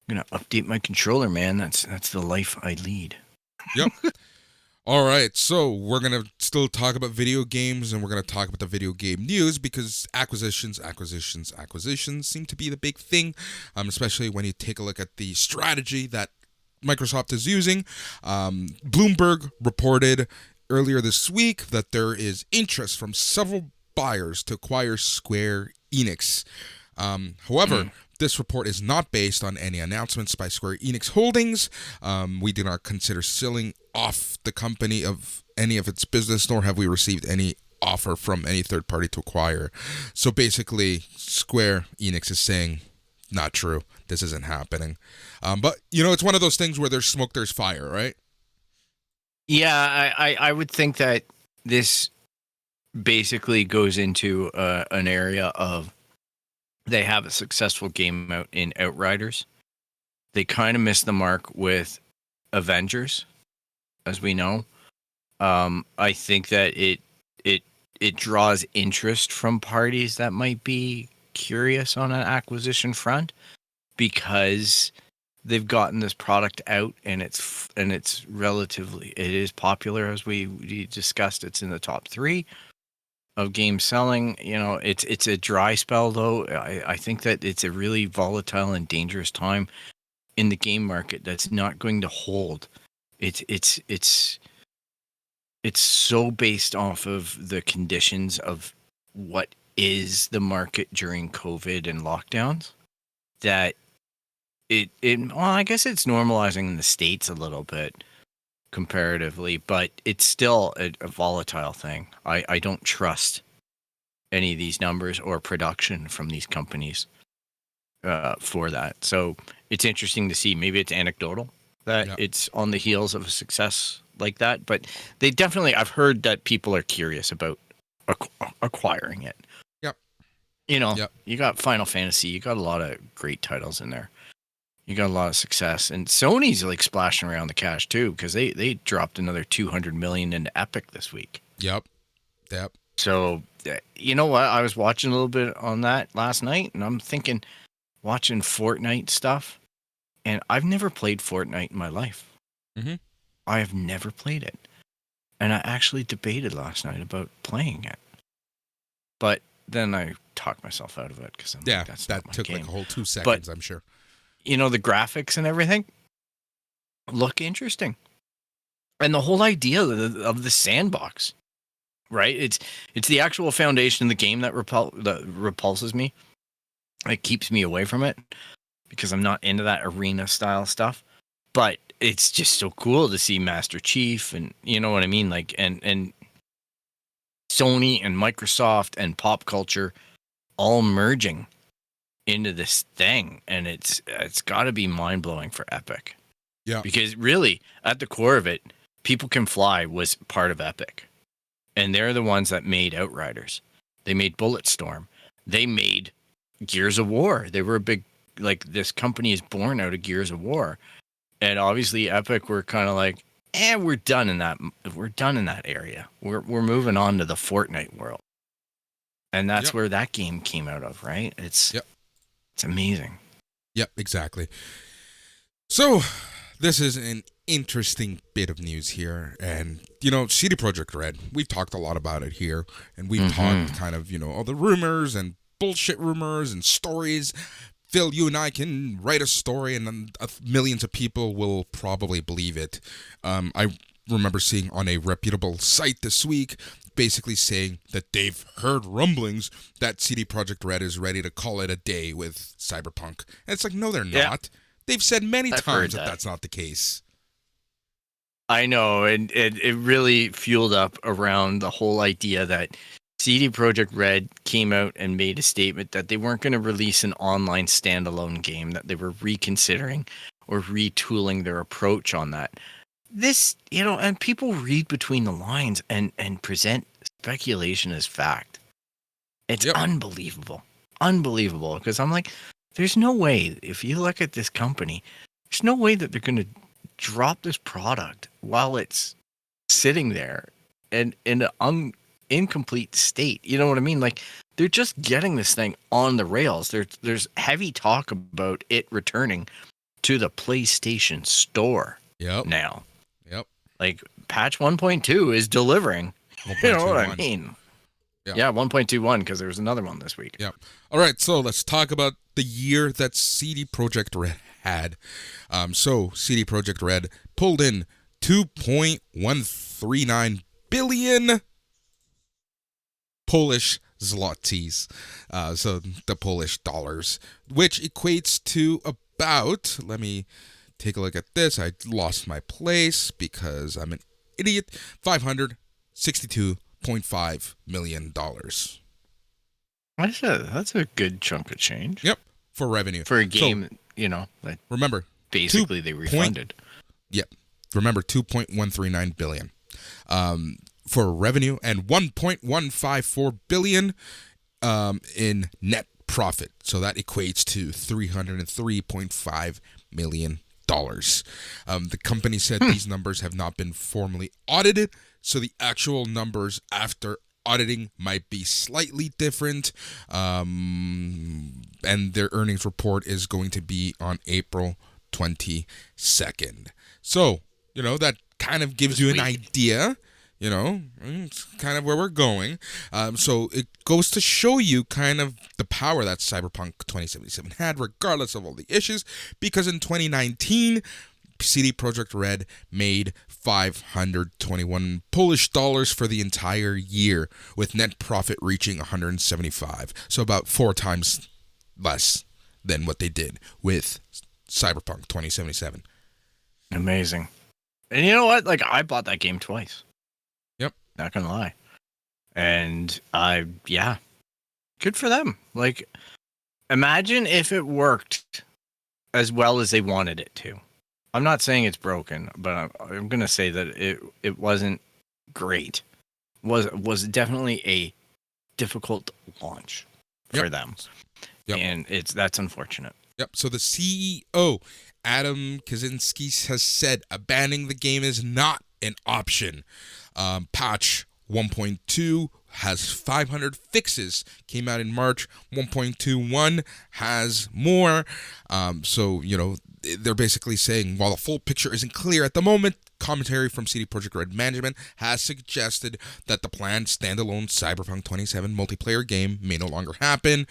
I'm gonna update my controller, man. That's the life I lead. Yep. All right, so we're going to still talk about video games, and we're going to talk about the video game news because acquisitions seem to be the big thing, especially when you take a look at the strategy that Microsoft is using. Bloomberg reported earlier this week that there is interest from several buyers to acquire Square Enix. However, this report is not based on any announcements by Square Enix Holdings. We do not consider selling off the company of any of its business, nor have we received any offer from any third party to acquire. So basically, Square Enix is saying, not true, this isn't happening. But, it's one of those things where there's smoke, there's fire, right? Yeah, I would think that this basically goes into an area of they have a successful game out in Outriders. They kind of missed the mark with Avengers, as we know. I think that it draws interest from parties that might be curious on an acquisition front because they've gotten this product out and it's relatively, it is popular, as we discussed. It's in the top 3 of games selling. It's a dry spell though. I think that it's a really volatile and dangerous time in the game market that's not going to hold. It's it's so based off of the conditions of what is the market during COVID and lockdowns that well, I guess it's normalizing in the States a little bit comparatively, but it's still a volatile thing. I don't trust any of these numbers or production from these companies for that. So it's interesting to see. Maybe it's anecdotal that it's on the heels of a success like that, but they definitely, I've heard that people are curious about acquiring it. Yep. You know, you got Final Fantasy, you got a lot of great titles in there. You got a lot of success, and Sony's like splashing around the cash too, because they dropped another $200 million into Epic this week. Yep. So you know what? I was watching a little bit on that last night, and I'm thinking, watching Fortnite stuff, and I've never played Fortnite in my life. Mm-hmm. I have never played it, and I actually debated last night about playing it, but then I talked myself out of it because that took like a whole 2 seconds, I'm sure. You know, the graphics and everything look interesting. And the whole idea of the sandbox, right? It's the actual foundation of the game that repulses me. It keeps me away from it because I'm not into that arena style stuff. But it's just so cool to see Master Chief and, you know what I mean? Like, and Sony and Microsoft and pop culture all merging into this thing, and it's got to be mind-blowing for Epic. Yeah. Because really, at the core of it, People Can Fly was part of Epic. And they're the ones that made Outriders. They made Bulletstorm. They made Gears of War. They were a big, like, this company is born out of Gears of War. And obviously Epic were kind of like, we're done in that area. We're moving on to the Fortnite world. And that's where that game came out of, right? It's amazing. Yep, exactly. So, this is an interesting bit of news here. And, you know, CD Projekt Red, we've talked a lot about it here. And we've talked kind of, you know, all the rumors and bullshit rumors and stories. Phil, you and I can write a story and then millions of people will probably believe it. I remember seeing on a reputable site this week basically saying that they've heard rumblings that CD Projekt Red is ready to call it a day with Cyberpunk. And it's like, no, they're not. They've said many times that that's not the case. I know, and it really fueled up around the whole idea that CD Projekt Red came out and made a statement that they weren't going to release an online standalone game, that they were reconsidering or retooling their approach on that. This, you know, and people read between the lines and present speculation as fact. It's unbelievable. Unbelievable. Because I'm like, there's no way, if you look at this company, there's no way that they're going to drop this product while it's sitting there and in an incomplete state. You know what I mean? Like, they're just getting this thing on the rails. There's heavy talk about it returning to the PlayStation Store now. Yep. Like, patch 1.2 is delivering. You know what I mean? Yeah, 1.21, because there was another one this week. Yeah. All right, so let's talk about the year that CD Projekt Red had. So CD Projekt Red pulled in 2.139 billion Polish zlotys, so the Polish dollars, which equates to about, let me take a look at this. I lost my place because I'm an idiot. $562.5 million. That's a good chunk of change. Yep, for revenue. For a game, so, you know, that remember, basically they refunded. Yep. Remember, 2.139 billion for revenue and 1.154 billion in net profit. So that equates to $303.5 million. The company said these numbers have not been formally audited, so the actual numbers after auditing might be slightly different. And their earnings report is going to be on April 22nd. So, you know, that kind of gives you an idea. You know, it's kind of where we're going. So it goes to show you kind of the power that Cyberpunk 2077 had, regardless of all the issues. Because in 2019, CD Projekt Red made 521 Polish dollars for the entire year, with net profit reaching 175. So about 4 times less than what they did with Cyberpunk 2077. Amazing. And you know what? Like, I bought that game twice. Yep. Not gonna lie. And yeah, good for them. Like, imagine if it worked as well as they wanted it to. I'm not saying it's broken, but I'm gonna say that it wasn't great. Was definitely a difficult launch for them. Yep. And that's unfortunate. Yep. So the CEO, Adam Kaczynski, has said abandoning the game is not an option. Patch 1.2 has 500 fixes. Came out in March. 1.21 has more. So, they're basically saying, while the full picture isn't clear at the moment, commentary from CD Projekt Red management has suggested that the planned standalone Cyberpunk 27 multiplayer game may no longer happen,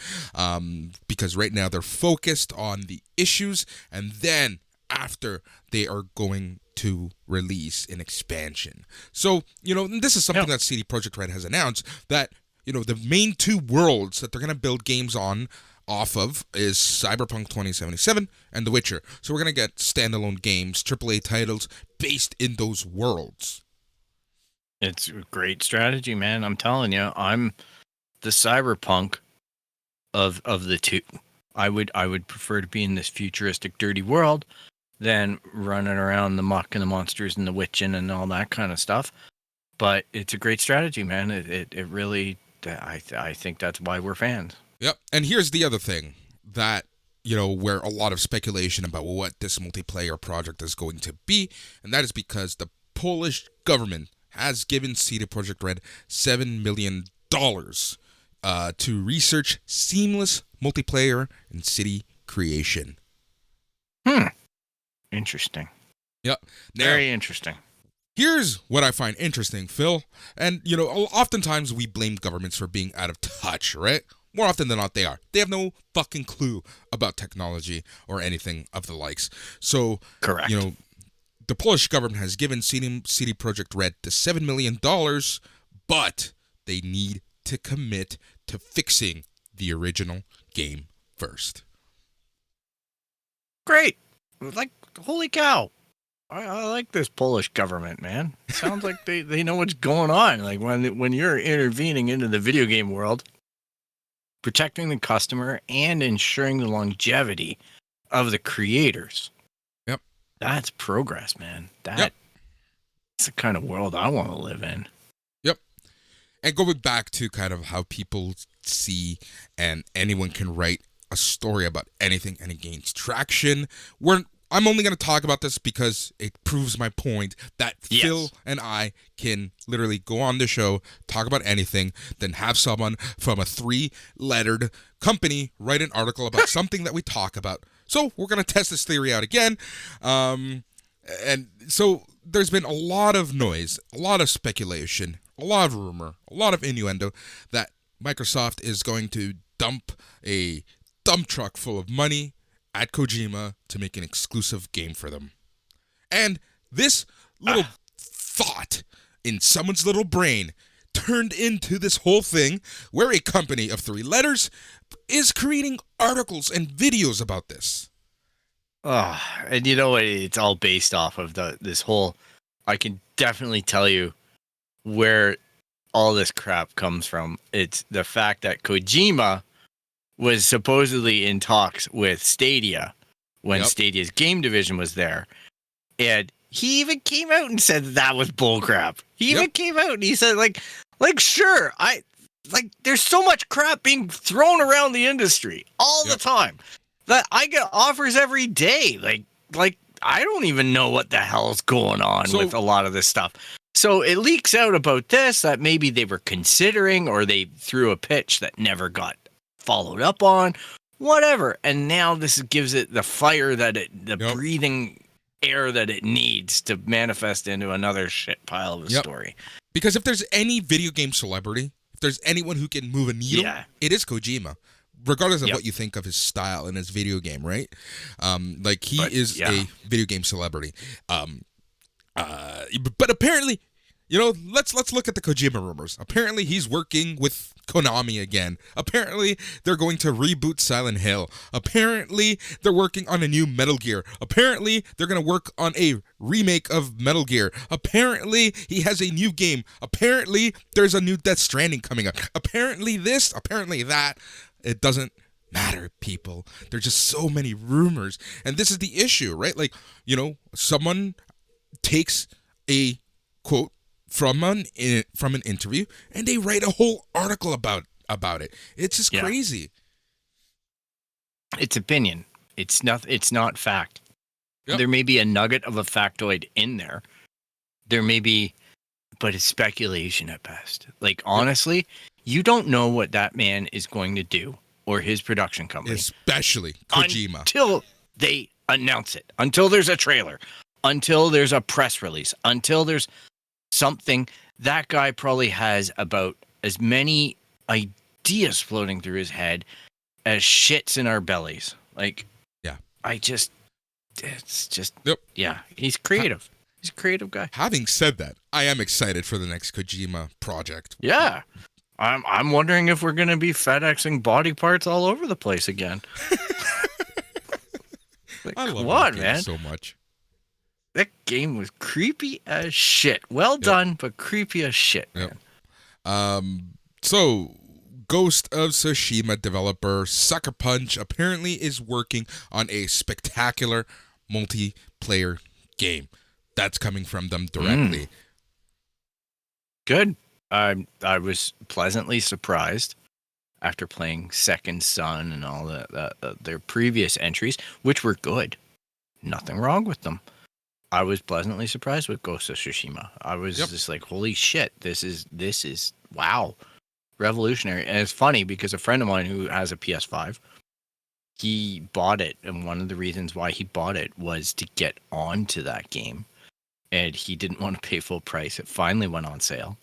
because right now they're focused on the issues, and then after they are going to release an expansion. So, this is something that CD Projekt Red has announced, that, the main 2 worlds that they're going to build games off of is Cyberpunk 2077 and The Witcher. So we're going to get standalone games, AAA titles based in those worlds. It's a great strategy, man. I'm telling you, I'm the Cyberpunk of the 2. I would prefer to be in this futuristic, dirty world than running around the muck and the monsters and the witching and all that kind of stuff. But it's a great strategy, man. It really, I think that's why we're fans. Yep. And here's the other thing that, where a lot of speculation about what this multiplayer project is going to be, and that is because the Polish government has given CD Projekt Red $7 million to research seamless multiplayer and city creation. Interesting. Yep. Now, very interesting. Here's what I find interesting, Phil. And, oftentimes we blame governments for being out of touch, right? More often than not, they are. They have no fucking clue about technology or anything of the likes. So, correct. The Polish government has given CD Projekt Red the $7 million, but they need to commit to fixing the original game first. Great. Like, holy cow. I like this Polish government, man. It sounds like they know what's going on. Like, when you're intervening into the video game world, protecting the customer and ensuring the longevity of the creators. Yep. That's progress, man. That's the kind of world I want to live in. Yep. And going back to kind of how people see and anyone can write a story about anything and it gains traction, I'm only going to talk about this because it proves my point that Phil and I can literally go on the show, talk about anything, then have someone from a 3-lettered company write an article about something that we talk about. So we're going to test this theory out again. And so there's been a lot of noise, a lot of speculation, a lot of rumor, a lot of innuendo that Microsoft is going to dump a dump truck full of money at Kojima to make an exclusive game for them. And this little thought in someone's little brain turned into this whole thing where a company of 3 letters is creating articles and videos about this. And you know what? It's all based off of this whole... I can definitely tell you where all this crap comes from. It's the fact that Kojima was supposedly in talks with Stadia when Stadia's game division was there. And he even came out and said that was bullcrap. He even came out and he said, sure, there's so much crap being thrown around the industry all the time that I get offers every day. Like I don't even know what the hell's going on with a lot of this stuff. So it leaks out about this, that maybe they were considering, or they threw a pitch that never got followed up on, whatever. And now this gives it the fire that breathing air that it needs to manifest into another shit pile of a story. Because if there's any video game celebrity, if there's anyone who can move a needle, it is Kojima. regardless of Yep. what you think of his style in his video game, right? Like he But, is yeah. a video game celebrity. But apparently, let's look at the Kojima rumors. Apparently, he's working with Konami again. Apparently, they're going to reboot Silent Hill. Apparently, they're working on a new Metal Gear. Apparently, they're going to work on a remake of Metal Gear. Apparently, he has a new game. Apparently, there's a new Death Stranding coming up. Apparently this, apparently that. It doesn't matter, people. There's just so many rumors. And this is the issue, right? Like, someone takes a quote from an interview and they write a whole article about it. It's just crazy. It's opinion. It's not fact. Yep. There may be a nugget of a factoid in there. There may be, but it's speculation at best. Like, honestly, you don't know what that man is going to do, or his production company, especially Kojima, until they announce it, until there's a trailer, until there's a press release, until there's something. That guy probably has about as many ideas floating through his head as shits in our bellies. Like, yeah, it's just, yep. Yeah, he's creative. He's a creative guy. Having said that, I am excited for the next Kojima project. Yeah. I'm wondering if we're going to be FedExing body parts all over the place again. Like, I love what, that game man? so much. That game was creepy as shit. Well done, but creepy as shit, man. So, Ghost of Tsushima developer Sucker Punch apparently is working on a spectacular multiplayer game. That's coming from them directly. Good. I was pleasantly surprised after playing Second Son and all their previous entries, which were good. Nothing wrong with them. I was pleasantly surprised with Ghost of Tsushima. I was just like, holy shit, this is wow, revolutionary. And it's funny because a friend of mine who has a PS5, he bought it, and one of the reasons why he bought it was to get onto that game, and he didn't want to pay full price. It finally went on sale.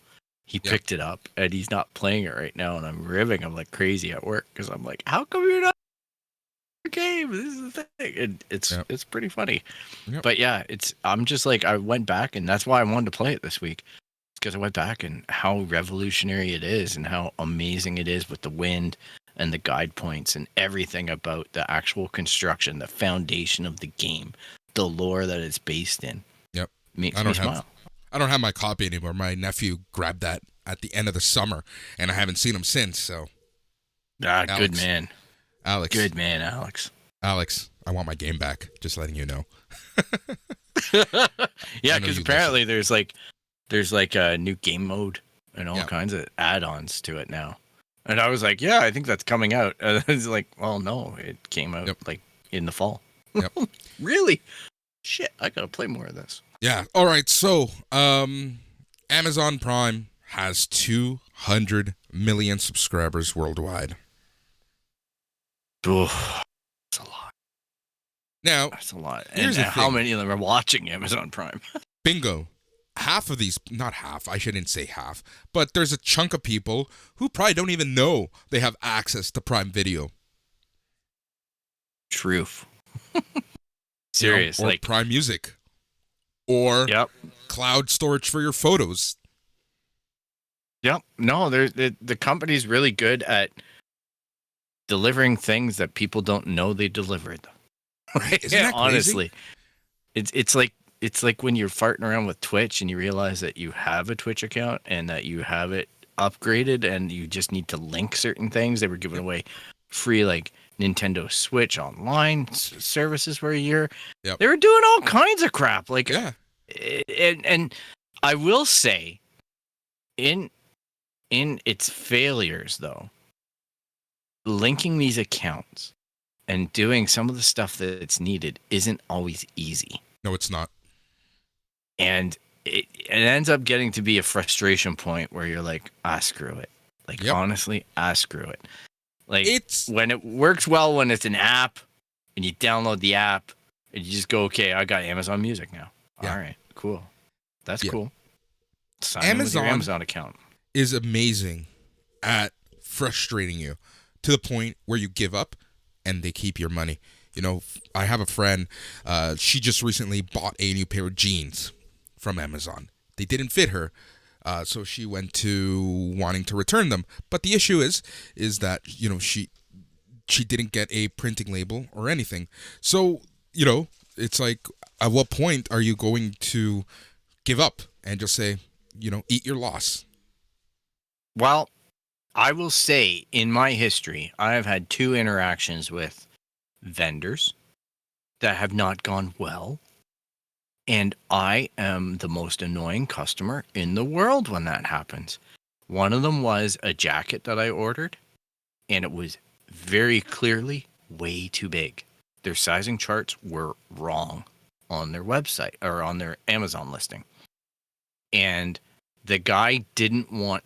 He picked it up, and he's not playing it right now, and I'm ribbing him like crazy at work because I'm like, how come you're not game? This is the thing. And it's pretty funny. Yep. But yeah, I'm just like, I went back, and that's why I wanted to play it this week. It's because I went back and how revolutionary it is and how amazing it is with the wind and the guide points and everything about the actual construction, the foundation of the game, the lore that it's based in. Yep. Makes me smile. I don't have my copy anymore. My nephew grabbed that at the end of the summer, and I haven't seen him since. So, Alex, good man, Alex. Good man, Alex. Alex, I want my game back. Just letting you know. Yeah, because apparently there's like a new game mode and all kinds of add-ons to it now. And I was like, yeah, I think that's coming out. And it's like, well, no, it came out like in the fall. Yep. Really? Shit, I gotta play more of this. Yeah. All right. So, Amazon Prime has 200 million subscribers worldwide. Oh, that's a lot. Now, that's a lot. And how many of them are watching Amazon Prime? Bingo. Half of these, not half, I shouldn't say half, but there's a chunk of people who probably don't even know they have access to Prime Video. Truth. Serious. Or like Prime Music. Or cloud storage for your photos. Yep. No, the company's really good at delivering things that people don't know they delivered. Right? Isn't that crazy? Honestly, it's like when you're farting around with Twitch and you realize that you have a Twitch account and that you have it upgraded and you just need to link certain things. They were giving away free like Nintendo Switch online services for a year. Yep. They were doing all kinds of crap. Like, and I will say, in its failures though, linking these accounts and doing some of the stuff that's needed isn't always easy. No, it's not. And it ends up getting to be a frustration point where you're like, screw it. Like, honestly, screw it. Like, when it works well when it's an app and you download the app and you just go, okay, I got Amazon Music now. All right, cool. That's cool. Sign in with your Amazon account. Is amazing at frustrating you to the point where you give up and they keep your money. You know, I have a friend, she just recently bought a new pair of jeans from Amazon. They didn't fit her, so she went to wanting to return them. But the issue is that, you know, she didn't get a printing label or anything. So, you know, it's like, at what point are you going to give up and just say, you know, eat your loss? Well, I will say in my history, I have had 2 interactions with vendors that have not gone well. And I am the most annoying customer in the world when that happens. One of them was a jacket that I ordered, and it was very clearly way too big. Their sizing charts were wrong on their website or on their Amazon listing. And the guy didn't want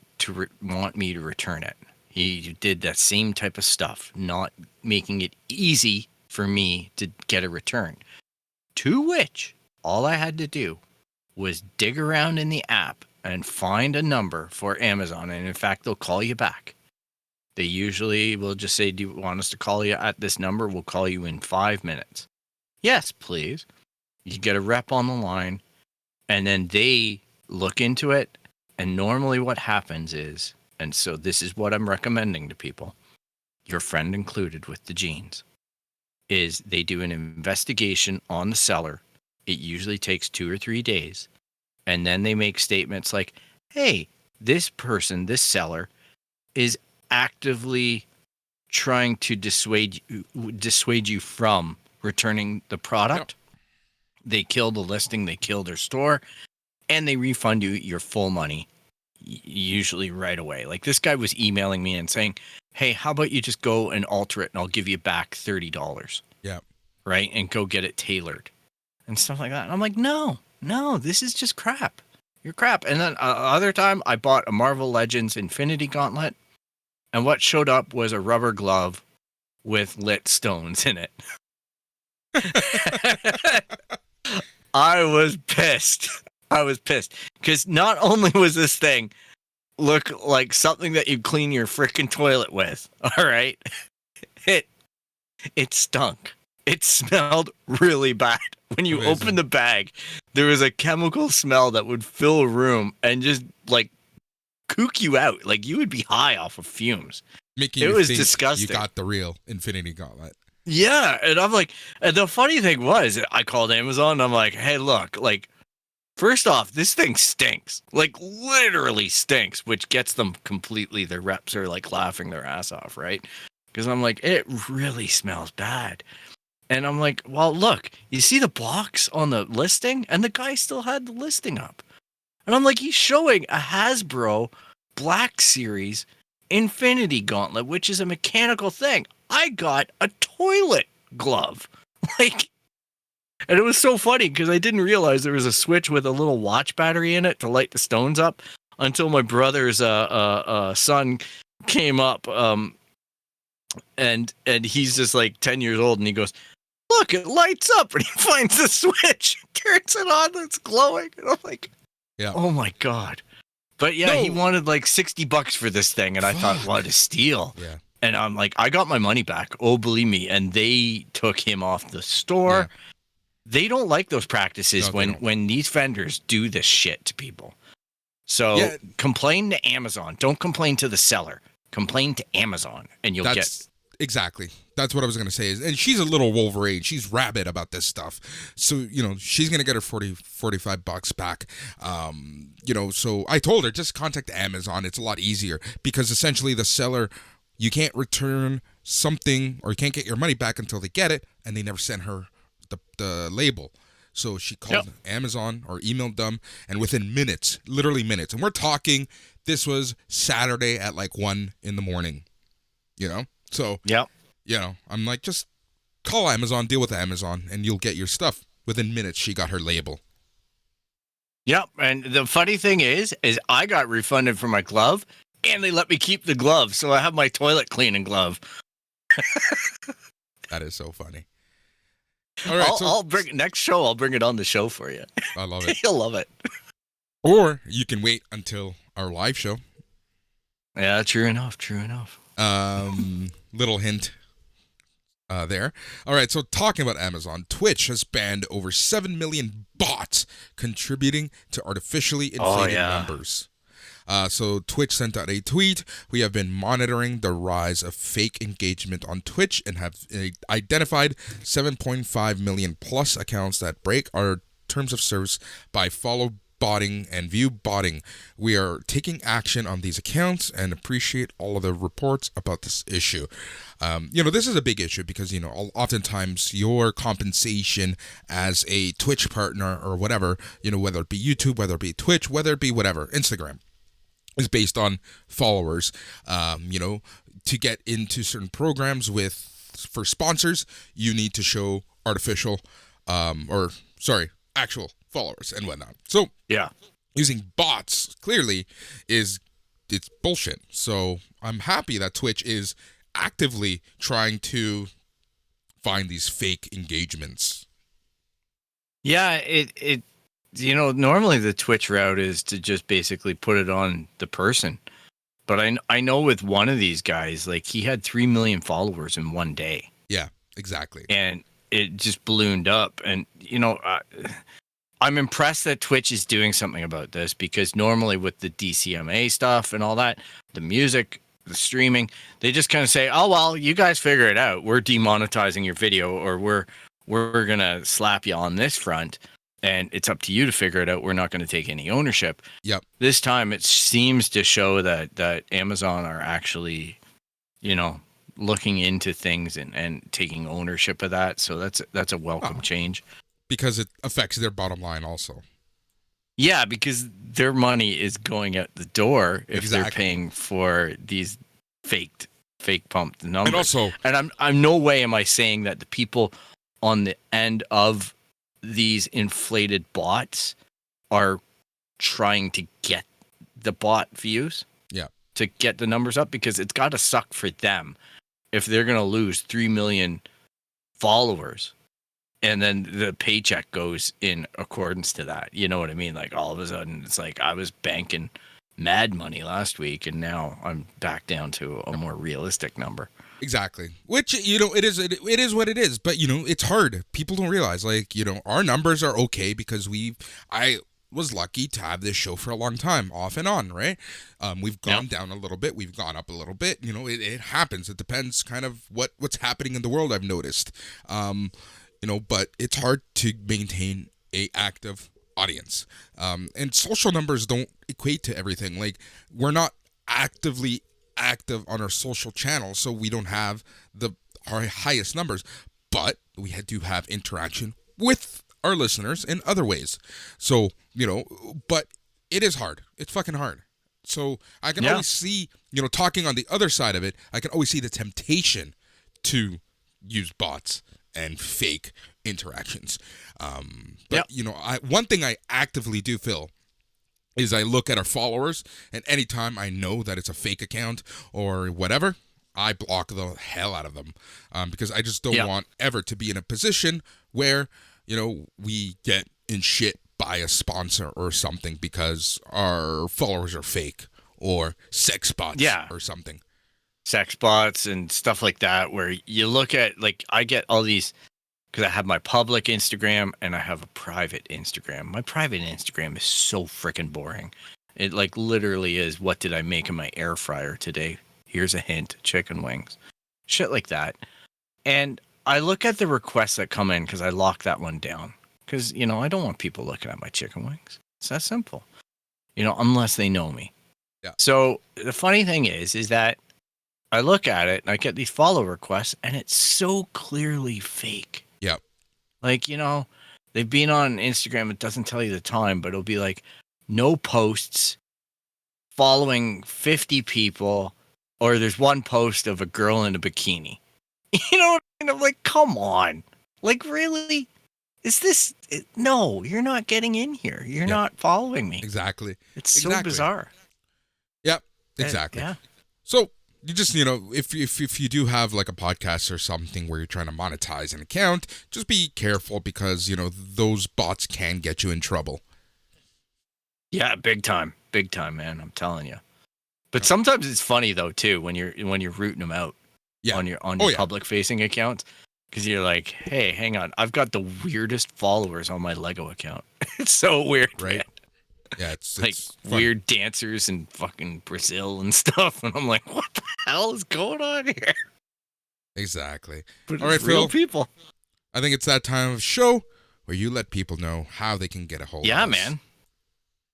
me to return it. He did that same type of stuff, not making it easy for me to get a return. To which all I had to do was dig around in the app and find a number for Amazon. And in fact, they'll call you back. They usually will just say, do you want us to call you at this number? We'll call you in 5 minutes. Yes, please. You get a rep on the line, and then they look into it. And normally what happens is, and so this is what I'm recommending to people, your friend included with the jeans, is they do an investigation on the seller. It usually takes 2 or 3 days. And then they make statements like, hey, this person, this seller, is actively trying to dissuade you from returning the product. Yep. They kill the listing, they kill their store, and they refund you your full money, usually right away. Like, this guy was emailing me and saying, hey, how about you just go and alter it and I'll give you back $30. Yeah. Right? And go get it tailored and stuff like that. And I'm like, no, this is just crap. You're crap. And then other time I bought a Marvel Legends Infinity Gauntlet, and what showed up was a rubber glove with lit stones in it. I was pissed. Because not only was this thing look like something that you clean your freaking toilet with, all right, it stunk. It smelled really bad. When you opened the bag, there was a chemical smell that would fill a room and just like kook you out. Like, you would be high off of fumes. Making it you was think disgusting. You got the real Infinity Gauntlet. Yeah, and I'm like, and the funny thing was, I called Amazon and I'm like, hey, look, like, first off, this thing stinks. Like, literally stinks, which gets them completely, their reps are like laughing their ass off, right? Because I'm like, it really smells bad. And I'm like, well, look, you see the box on the listing? And the guy still had the listing up. And I'm like, he's showing a Hasbro Black Series Infinity Gauntlet, which is a mechanical thing. I got a toilet glove. Like, and it was so funny because I didn't realize there was a switch with a little watch battery in it to light the stones up until my brother's son came up. And he's just like 10 years old, and he goes, look, it lights up, and he finds the switch, turns it on, it's glowing. And I'm like, yeah, oh my God. But yeah, he wanted like $60 for this thing, and I thought, what a steal. Yeah. And I'm like, I got my money back. Oh, believe me. And they took him off the store. Yeah. They don't like those practices when these vendors do this shit to people. So complain to Amazon. Don't complain to the seller. Complain to Amazon, and you'll get... Exactly. That's what I was going to say. And she's a little Wolverine. She's rabid about this stuff. So, you know, she's going to get her $45 back. You know, so I told her, just contact Amazon. It's a lot easier because essentially the seller, you can't return something or you can't get your money back until they get it, and they never send her the label. So she called Amazon or emailed them, and within minutes, literally minutes, and we're talking, this was Saturday at like 1 a.m, you know? So, you know, I'm like, just call Amazon, deal with Amazon, and you'll get your stuff. Within minutes, she got her label. Yep, and the funny thing is I got refunded for my glove, and they let me keep the glove, so I have my toilet cleaning glove. That is so funny. All right, I'll bring it next show. I'll bring it on the show for you. I love it. You'll love it. Or you can wait until our live show. Yeah, true enough. Little hint there. All right, so talking about Amazon, Twitch has banned over 7 million bots contributing to artificially inflated numbers. So Twitch sent out a tweet. We have been monitoring the rise of fake engagement on Twitch and have identified 7.5 million plus accounts that break our terms of service by follow botting and view botting. We are taking action on these accounts and appreciate all of the reports about this issue. This is a big issue because, oftentimes your compensation as a Twitch partner or whatever, whether it be YouTube, whether it be Twitch, whether it be whatever, Instagram, is based on followers. To get into certain programs for sponsors, you need to show actual followers and whatnot. So Yeah. using bots clearly it's bullshit. So I'm happy that Twitch is actively trying to find these fake engagements. Yeah, it normally the Twitch route is to just basically put it on the person. But I know with one of these guys, like he had 3 million followers in one day. Yeah, exactly. And it just ballooned up. And, I'm impressed that Twitch is doing something about this because normally with the DCMA stuff and all that, the music, the streaming, they just kind of say, oh, well, you guys figure it out. We're demonetizing your video or we're going to slap you on this front. And it's up to you to figure it out. We're not going to take any ownership. Yep. This time it seems to show that Amazon are actually, looking into things and taking ownership of that. So that's a welcome change. Because it affects their bottom line also. Yeah, because their money is going out the door if they're paying for these fake pumped numbers. And I'm no way am I saying that the people on the end of these inflated bots are trying to get the bot views. Yeah. To get the numbers up because it's got to suck for them if they're going to lose 3 million followers. And then the paycheck goes in accordance to that. You know what I mean? Like all of a sudden, it's like I was banking mad money last week, and now I'm back down to a more realistic number. Exactly. Which, it is what it is. But, it's hard. People don't realize, our numbers are okay because I was lucky to have this show for a long time, off and on, right? We've gone down a little bit. We've gone up a little bit. It happens. It depends kind of what's happening in the world, I've noticed. But it's hard to maintain a active audience. And social numbers don't equate to everything. Like, we're not actively active on our social channels, so we don't have our highest numbers. But we do have interaction with our listeners in other ways. So, but it is hard. It's fucking hard. So I can always see, talking on the other side of it, I can always see the temptation to use bots and fake interactions. One thing I actively do, Phil, is I look at our followers, and anytime I know that it's a fake account or whatever, I block the hell out of them, because I just don't want ever to be in a position where, we get in shit by a sponsor or something because our followers are fake or sex bots or something. Sex bots and stuff like that, where you look at, like, I get all these because I have my public Instagram and I have a private Instagram. My private Instagram is so freaking boring. It literally is, what did I make in my air fryer today? Here's a hint, chicken wings. Shit like that. And I look at the requests that come in because I lock that one down. Because, I don't want people looking at my chicken wings. It's that simple. Unless they know me. Yeah. So the funny thing is that I look at it and I get these follow requests and it's so clearly fake. Yep. They've been on Instagram. It doesn't tell you the time, but it'll be like no posts, following 50 people, or there's one post of a girl in a bikini. And I'm like, come on. Like, really? Is this? No, you're not getting in here. You're not following me. Exactly. It's so bizarre. Yep. Exactly. Yeah. So you just, if you do have like a podcast or something where you're trying to monetize an account, just be careful because, those bots can get you in trouble. Yeah, big time, man. I'm telling you. But sometimes it's funny though too when you're rooting them out on your public facing accounts, because you're like, hey, hang on, I've got the weirdest followers on my Lego account. It's so weird, right? Man. Yeah, it's like weird dancers in fucking Brazil and stuff, and I'm like, what the hell is going on here? Exactly. But all right, real Phil. People. I think it's that time of show where you let people know how they can get a hold of us. Yeah, man.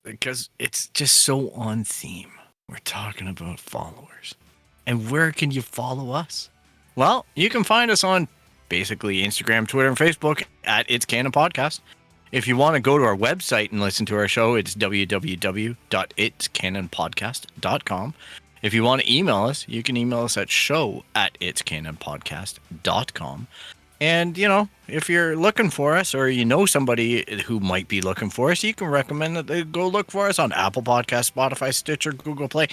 Because it's just so on theme. We're talking about followers. And where can you follow us? Well, you can find us on basically Instagram, Twitter, and Facebook at It's Canon Podcast. If you want to go to our website and listen to our show, it's www.itscanonpodcast.com. If you want to email us, you can email us at show@itscanonpodcast.com. And, you know, if you're looking for us or you know somebody who might be looking for us, you can recommend that they go look for us on Apple Podcasts, Spotify, Stitcher, Google Play.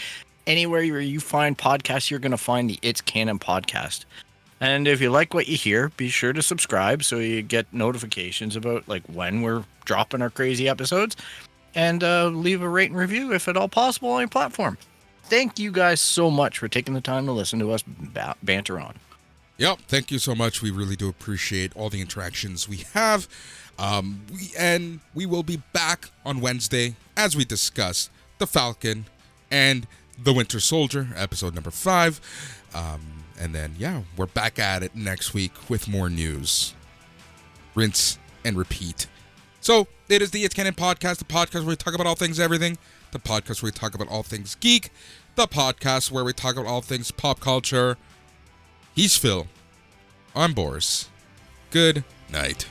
Anywhere where you find podcasts, you're going to find the It's Canon Podcast. And if you like what you hear, be sure to subscribe so you get notifications about like when we're dropping our crazy episodes. And leave a rate and review if at all possible on your platform. Thank you guys so much for taking the time to listen to us banter on. Yep, thank you so much. We really do appreciate all the interactions we have. We will be back on Wednesday as we discuss The Falcon and The Winter Soldier, episode number 5. And then, yeah, we're back at it next week with more news. Rinse and repeat. So, it is the It's Canon Podcast, the podcast where we talk about all things everything, the podcast where we talk about all things geek, the podcast where we talk about all things pop culture. He's Phil. I'm Boris. Good night.